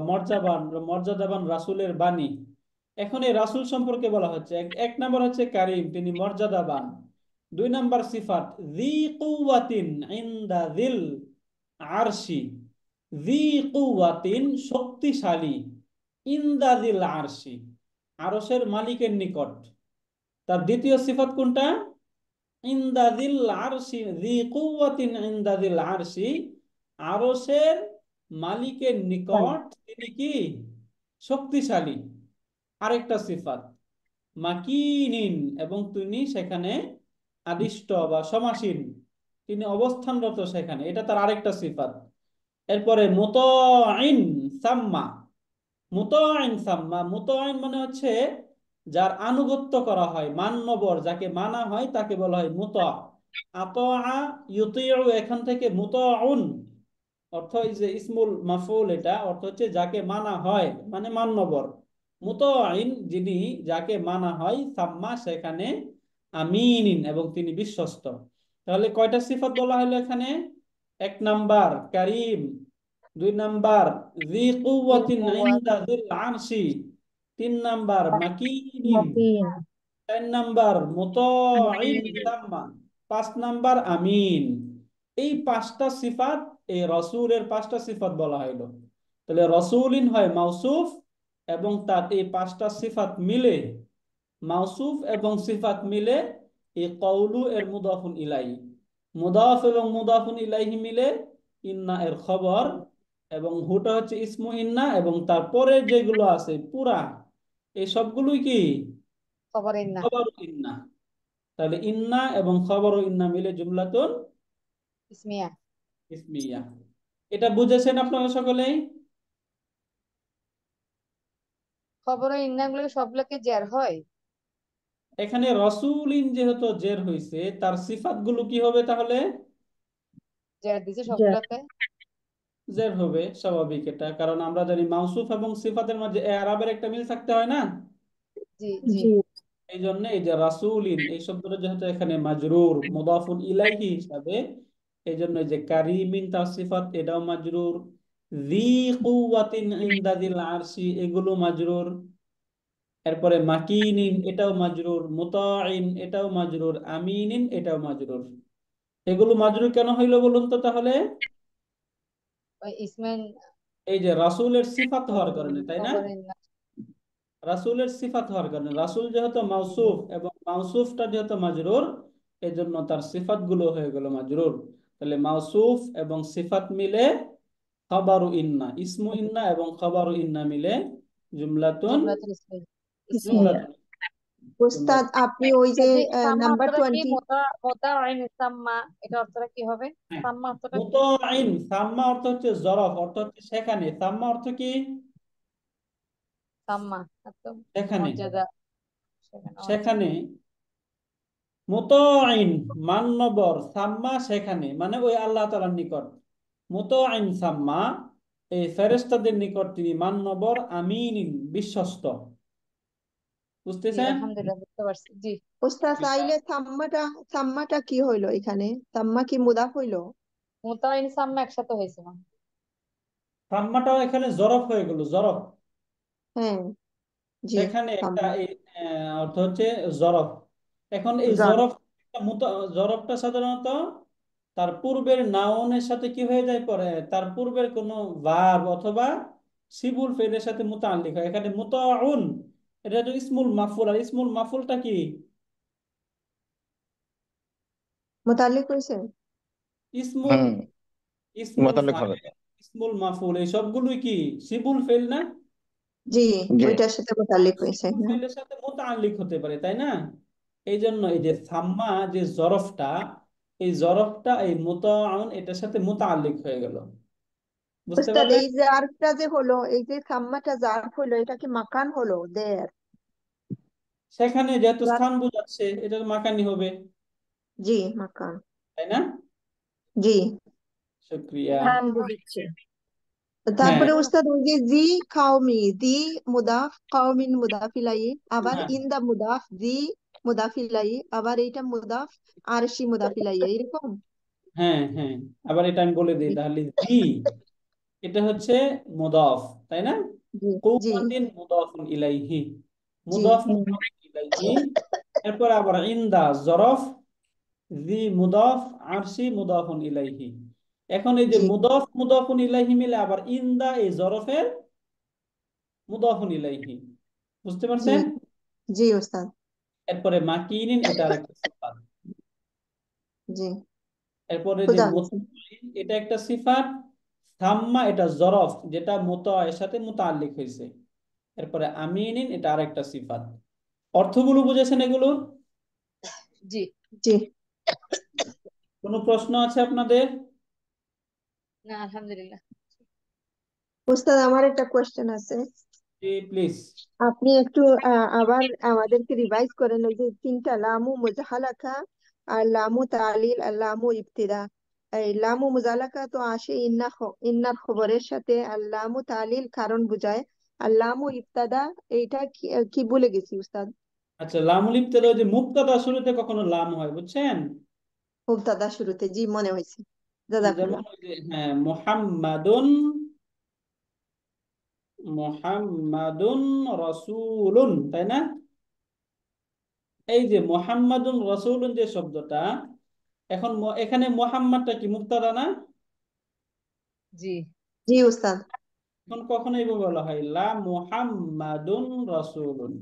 মর্যাদাবান রাসূলের বাণী। এখন এই রাসূল সম্পর্কে বলা হচ্ছে, এক নম্বর হচ্ছে কারীম, তিনি মর্যাদাবান। 2 নম্বর সিফাত যী কুওয়াতিন ইনদা যিল আরশি, যী কুওয়াতিন শক্তিশালী, ইনদা যিল আরশি আরশের মালিকের নিকট। তার দ্বিতীয় সিফাত কোনটা? ইনদা যিল আরশি, যী কুওয়াতিন ইনদা যিল আরশি, আরশের মালিকের নিকট তিনি কি? শক্তিশালী। আরেকটা সিফাত মাকিনিন, এবং তিনি সেখানে আদিষ্ট বা সমাসীন, তিনি অবস্থানরত সেখানে, এটা তার আরেকটা সিফাত। এরপরে মুতাইন সাম্মা, মুতাইন মানে হচ্ছে যার আনুগত্য করা হয়, মান্যবর, যাকে মানা হয় তাকে বলা হয় মুতা। আতাআ ইউতিউ, এখান থেকে মুতাউন অর্থ এই যে ইসমুল মাফউল, এটা অর্থ হচ্ছে যাকে মানা হয়, মানে মান্যবর। মুতাইন যিনি, যাকে মানা হয়, সাম্মা সেখানে, আমিনিন এবং তিনি বিশ্বস্ত। তাহলে কয়টা সিফাত বলা হলো এখানে? 1 নাম্বার কারীম, 2 নাম্বার যী কুওয়াতিন ইনদা যিল আরশি, 3 নাম্বার মাকিনিন, মকিন। 4 নাম্বার মুতাইন সাম্মা, 5 নাম্বার আমিন। এই 5টা সিফাত, এই রাসূলের 5টা সিফাত বলা হলো। তাহলে রাসূলিন হয় মাউসুফ, এবং তার এই 5টা সিফাত মিলে, মাউসুফ এবং সিফাত মিলে এই কওলু এর মুদাফুন ইলাইহি, মুদাফ এবং মুদাফুন ইলাইহি মিলে ইন্না এর খবর, এবং হুটা হচ্ছে ইসমু ইন্না, এবং তারপরে যেগুলো আছে পুরা এই সবগুলোই কি? খবরের না। খবর ইন্না। তাহলে ইন্না এবং খবর ইন্না মিলে জুমলাতুন ইসমিয়া। ইসমিয়া। এটা বুঝেছেন আপনারা সকলেই? খবরের ইন্নাগুলো সবগুলোকে জের হয়। এখানে রসুলিন যেহেতু জের হইছে, তার সিফাতগুলো কি হবে তাহলে? জের দিছে জের। সবগুলোকে। জের হবে, স্বাভাবিক এটা, কারণ আমরা জানি মাউসুফ এবং সিফাতের মাঝে এরাবের একটা মিল থাকতে হয় না? জি জি। জি। এই জন্য এই যে রাসূলিন এই শব্দটা যেহেতু এখানে মাজরুর মুদাফুন ইলাইহি হিসাবে, এই জন্য এই যে কারিমিন তার সিফাত, এটাও মাজরুর, যী কুওয়াতিন ইনদা যিল আরশি এগুলো মাজরুর, এরপরে মাকিনিন এটাও মাজরুর, মুতাইন এটাও মাজরুর, আমিনিন এটাও মাজরুর। এগুলো মাজরুর কেন হইলো বলুন তো তাহলে? ওই ইসমেন এই যে রাসূলের সিফাত হওয়ার কারণে, তাই না? খবরের না। রাসূলের সিফাত হওয়ার কারণে, রাসূল যেহেতু মাউসুফ এবং মাউসুফটা যেহেতু মাজরুর, এই জন্য তার সিফাত গুলো হয়ে গেল মাজরুর। তাহলে মাউসুফ এবং সিফাত মিলে খাবারু ইন্না, ইসমু ইন্না এবং খাবারু ইন্না মিলে জুমলাতুন জুমলাতুল ইসমিয়া। ইসমিয়া। জুমলাতুন উস্তাদ জুমলাতুন আপনি ওই যে যে সাম্মা নাম্বার অর্থটা কি? 20, মুতাআইন সাম্মা, এটা অর্থটা কি হবে? হ্যাঁ, সাম্মা অর্থটা কি? মুতাইন, সাম্মা অর্থ হচ্ছে জরফ, অর্থ হচ্ছে সেখানে, সাম্মা অর্থ কি? সাম্মা একদম সেখানে, মর্যাদা, সেখানে মর্যাদা। সেখানে। মুতাইন মান্যবর, সাম্মা সেখানে, মানে ওই আল্লাহ তাআলার নিকট। মুতাইন সাম্মা, এই ফেরেশতাদের নিকট তিনি মান্যবর, আমিনিন বিশ্বস্ত। জি বুঝতেছেন? আলহামদুলিল্লাহ, বুঝতে পারছি। জি। উস্তাদ চাইলে সাম্মাটা কি হইলো এখানে? সাম্মা কি মুদাফ হইলো? মুতাআইন সাম্মা একসাথে হয়েছে না? সাম্মাটাও এখানে জরফ হয়ে গেল, জরফ। হ্যাঁ, জি, সেখানে একটা সাম্মা এই অর্থ হচ্ছে জরফ। এখন এই জান। জরফটা সাধারণত তার পূর্বের নাউনের সাথে কি হয়ে যায় পরে, তার পূর্বের কোনো ভার্ব অথবা সিবুল ফেলের সাথে মুতাআল্লিক হয়। এখানে মুতাউন, এটা হচ্ছে ইসমুল মাফুল, আর ইসমুল মাফুলটা কি? মুতাল্লিক হয়েছে। ইসমুল ইসমুল মোতালেক হবে। ফাইল, ইসমুল মাফুল, এই সবগুলোই কি সিবুল ফেল না? জি, জি। ওইটার সাথে মুতাল্লিক হয়েছে। সিবুল হ্যাঁ, ফেলের সাথে মুতাআল্লিক হতে পারে, তাই না? এই জন্য এই যে সাম্মা যে জরফটা, এই জরফটা এই মুতাআউন এটার সাথে মুতাআল্লিক হয়ে গেল। বুঝতে উস্তাদ পারলেন? এই যে আরফটা যে হলো, এই যে সাম্মাটা জার্ফ হলো, এটা কি মাকান হলো দের? সেখানে যেহেতু জার্ফ, স্থান বোঝাচ্ছে, এটা তো মাকানি হবে, জি মাকান, তাই না? জি। শুক্রিয়া। স্থান বুঝাচ্ছে। হ্যাঁ, তারপরে উস্তাদ ওই যে জি কাউমি, দি মুদাফ, কাউমিন মুদাফ ইলাইহি, আবার হ্যাঁ, ইন দা মুদাফ জি মুদাফ ইলাইহি, আবার এইটা মুদাফ আরশি মুদাফ ইলাইহি এরকম। হ্যাঁ হ্যাঁ, আবার এটা আমি বলে দিই জি তাহলে। জি, এটা হচ্ছে মুদাফ, তাই না? জি জি কুওয়াতিন মুদাফুন ইলাইহি, জি মুদাফ মুদাফুন ইলাইহি। এরপর আবার ইনদা জরফ, জি মুদাফ, আরশি মুদাফুন ইলাইহি। এখন এই যে জি মুদাফ মুদাফুন ইলাইহি মিলে আবার ইনদা এই জরফের মুদাফুন ইলাইহি, বুঝতে জি পারছেন? জি ওস্তাদ। এরপরে মাকিনিন, এটা আরেকটা সিফাত। জি এরপরে যে বোঝা গেছে। মুতামাইন, এটা একটা সিফাত। সাম্মা, এটা জরফ, যেটা মুতা এর সাথে মুতাআল্লিক হয়েছে। এরপরে আমিনিন, এটা আরেকটা সিফাত। অর্থগুলো বুঝেছেন এগুলো? জি। জি কোনো প্রশ্ন আছে আপনাদের? না, আলহামদুলিল্লাহ। ওস্তাদ আমার একটা কোয়েশ্চেন আছে, জি প্লিজ। আপনি একটু আবার আমাদেরকে রিভাইজ করেন। ওই যে তিনটা লামু মুজাহালাকা আর লামু তালিল আর লামু ইবতিদা, এই লামু মুজালাকা তো আসে ইন্নার খবরের সাথে, আর লামু তালিল কারণ বুঝায়, আর লামু ইবতাদা এইটা কি কি ভুলে গেছি উস্তাদ। আচ্ছা, লামুল ইবতিদা, ওই যে মুবতাদা শুরুতে কখনো লাম হয়, বুঝছেন? মুবতাদা শুরুতে, জি মনে হয়েছে, জাযাকাল্লাহ। যেমন ওই যে, হ্যাঁ, মুহাম্মাদুন, মুহাম্মাদুন রাসূলুন, তাই না? এই যে মুহাম্মাদুন রাসূলুন যে শব্দটা, এখন এখানে মুহাম্মাদটা কি মুবতাদা না? জি জি উস্তাদ। এখন কখনো এইভাবে বলা হয় লা মুহাম্মাদুন রাসূলুন,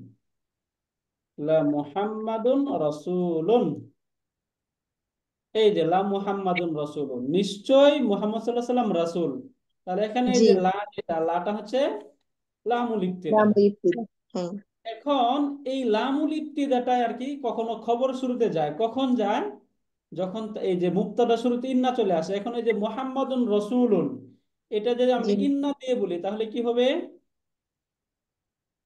লা মুহাম্মাদুন রাসূলুন। এই যে লা মুহাম্মাদুন রাসূলুন, নিশ্চয় মুহাম্মদ সাল্লাল্লাহু আলাইহি সাল্লাম রাসূল। তাহলে এখানে এই জি যে লা, যেটা লাটা হচ্ছে লামুল ইবতিদা। লামু ইবতিদা, হ্যাঁ। এখন এই লামুল ইবতিদাটা আর কি কখনো খবর শুরুতে যায়, কখন যায়? যখন এই যে মুবতাদা শুরুতে ইন্না চলে আসে। এখন এই যে মুহাম্মাদুন রাসূলুন, এটা যদি জি আমরা ইন্না দিয়ে বলি তাহলে কি হবে?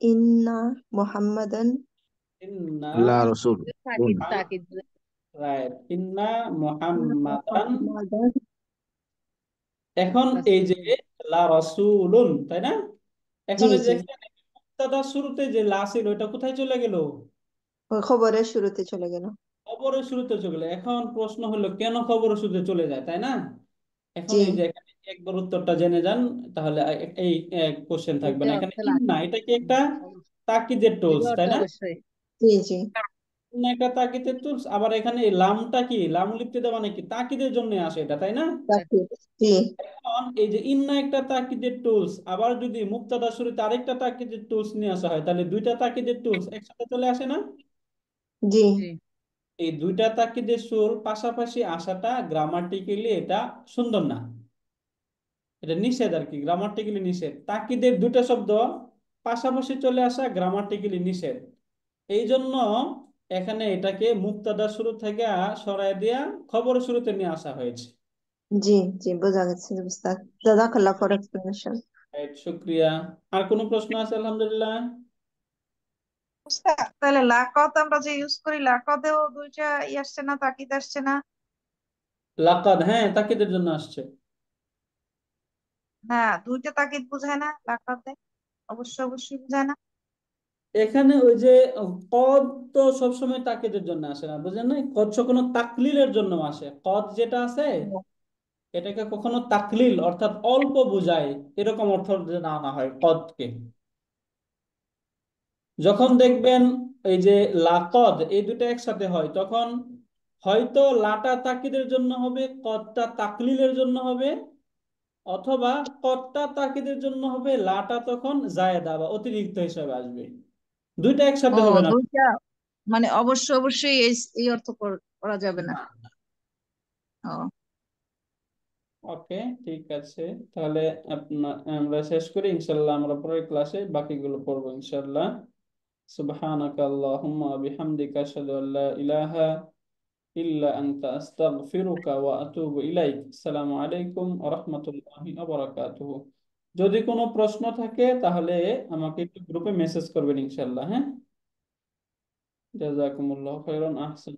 ইন্না মুহাম্মাদান, ইন্না, আল্লাহ রসুল তাকিদ তাকিদ। রাইট, ইন্না মুহাম্মাদান। মুহাম্মাদান, এখন এই যে রাসূলুন। লা রাসূলুন, তাই না? জি এখন এই যে জি এখানে মুবতাদা শুরুতে যে লা ছিল, এটা কোথায় চলে গেল? ওই খবরের শুরুতে চলে গেল। খবরের শুরুতে চলে গেল। এখন প্রশ্ন হলো কেন খবরের শুরুতে চলে যায়, তাই না? এখন জি এই যে এখানে একবার উত্তরটা জেনে যান, তাহলে এই কোশ্চেন থাকবে এটা না। এখানে অর্থ ইন্না, এটা কি একটা তাকিদের টুলস, এগুলো অর্থ তাই না? অবশ্যই। জি জি ইন্না একটা তাকিদের টুলস। আবার এখানে এই লামটা কি, লামুল ইবতিদা মানে কি, তাকিদের জন্য আসে এটা, তাই না? তাকিদ, জি এখন এই যে ইন্না একটা তাকিদের টুলস, আবার যদি মুবতাদা শুরুতে আরেকটা তাকিদের টুলস নিয়ে আসা হয়, তাহলে দুইটা তাকিদের টুলস একসাথে চলে আসে না? জি জি এই দুইটা তাকিদের সুর পাশাপাশি আসাটা গ্রামাটিক্যালি এটা সুন্দর না, এটা নিষেধ আর কি, গ্রামাটিক্যালি নিষেধ। তাকিদের দুটো শব্দ পাশাপাশি চলে আসা গ্রামাটিক্যালি নিষেধ। এই জন্য এখানে এটাকে মুবতাদা শুরু থেকে সরায় দিয়া খবর শুরুতে নিয়ে আসা হয়েছে। জি জি বোঝা গেছে উস্তাদ, জাযাকাল্লাহ ফর এক্সপ্লেনেশন। রাইট, শুক্রিয়া। আর কোনো প্রশ্ন আছে? আলহামদুলিল্লাহ। উস্তাদ, তাহলে লাকত আমরা যে ইউজ করি, লাকতেও দুইটা আসছে না, তাকিদ আসছে না? লাকাদ, হ্যাঁ, তাকিদের জন্য আসছে। না, দুইটা তাকিদ বোঝায় না লাকতে? অবশ্যই অবশ্যই বোঝায় না? এখানে ওই যে কদ তো সবসময় তাকিদের জন্য আসে না, বুঝলেন না? কদ কোনো তাকলিলের জন্য আসে। কদ যেটা আছে, এটাকে কখনো তাকলিল অর্থাৎ অল্প বোঝায়, এরকম অর্থ না আনা হয় কদকে। যখন দেখবেন এই যে লাকদ এই দুটো একসাথে হয়, তখন হয়তো লাটা তাকিদের জন্য হবে, কদটা তাকলিলের জন্য হবে, অথবা কদটা তাকিদের জন্য হবে, লাটা তখন জায়েদা বা অতিরিক্ত হিসাবে আসবে। দুইটা ও, একসাথে হবে না। দুইটা মানে অবশ্যই অবশ্যই এই এই অর্থ করা যাবে না? ও, ওকে, ঠিক আছে। তাহলে আমরা শেষ করি, ইনশাল্লাহ আমরা পরের ক্লাসে বাকিগুলো পড়বো ইনশাল্লাহ। সুবহানাকা আল্লাহুম্মা বিহামদিকা আশহাদু আল্লা ইলাহা ইল্লা আনতা আস্তাগফিরুকা ওয়া আতুবু ইলাইক। আসসালামু আলাইকুম ওয়া রাহমাতুল্লাহি ওয়া বারাকাতুহু। যদি কোনো প্রশ্ন থাকে তাহলে আমাকে একটু গ্রুপে মেসেজ করবেন ইনশাল্লাহ, হ্যাঁ। জাযাকুমুল্লাহু খাইরান, আহসান।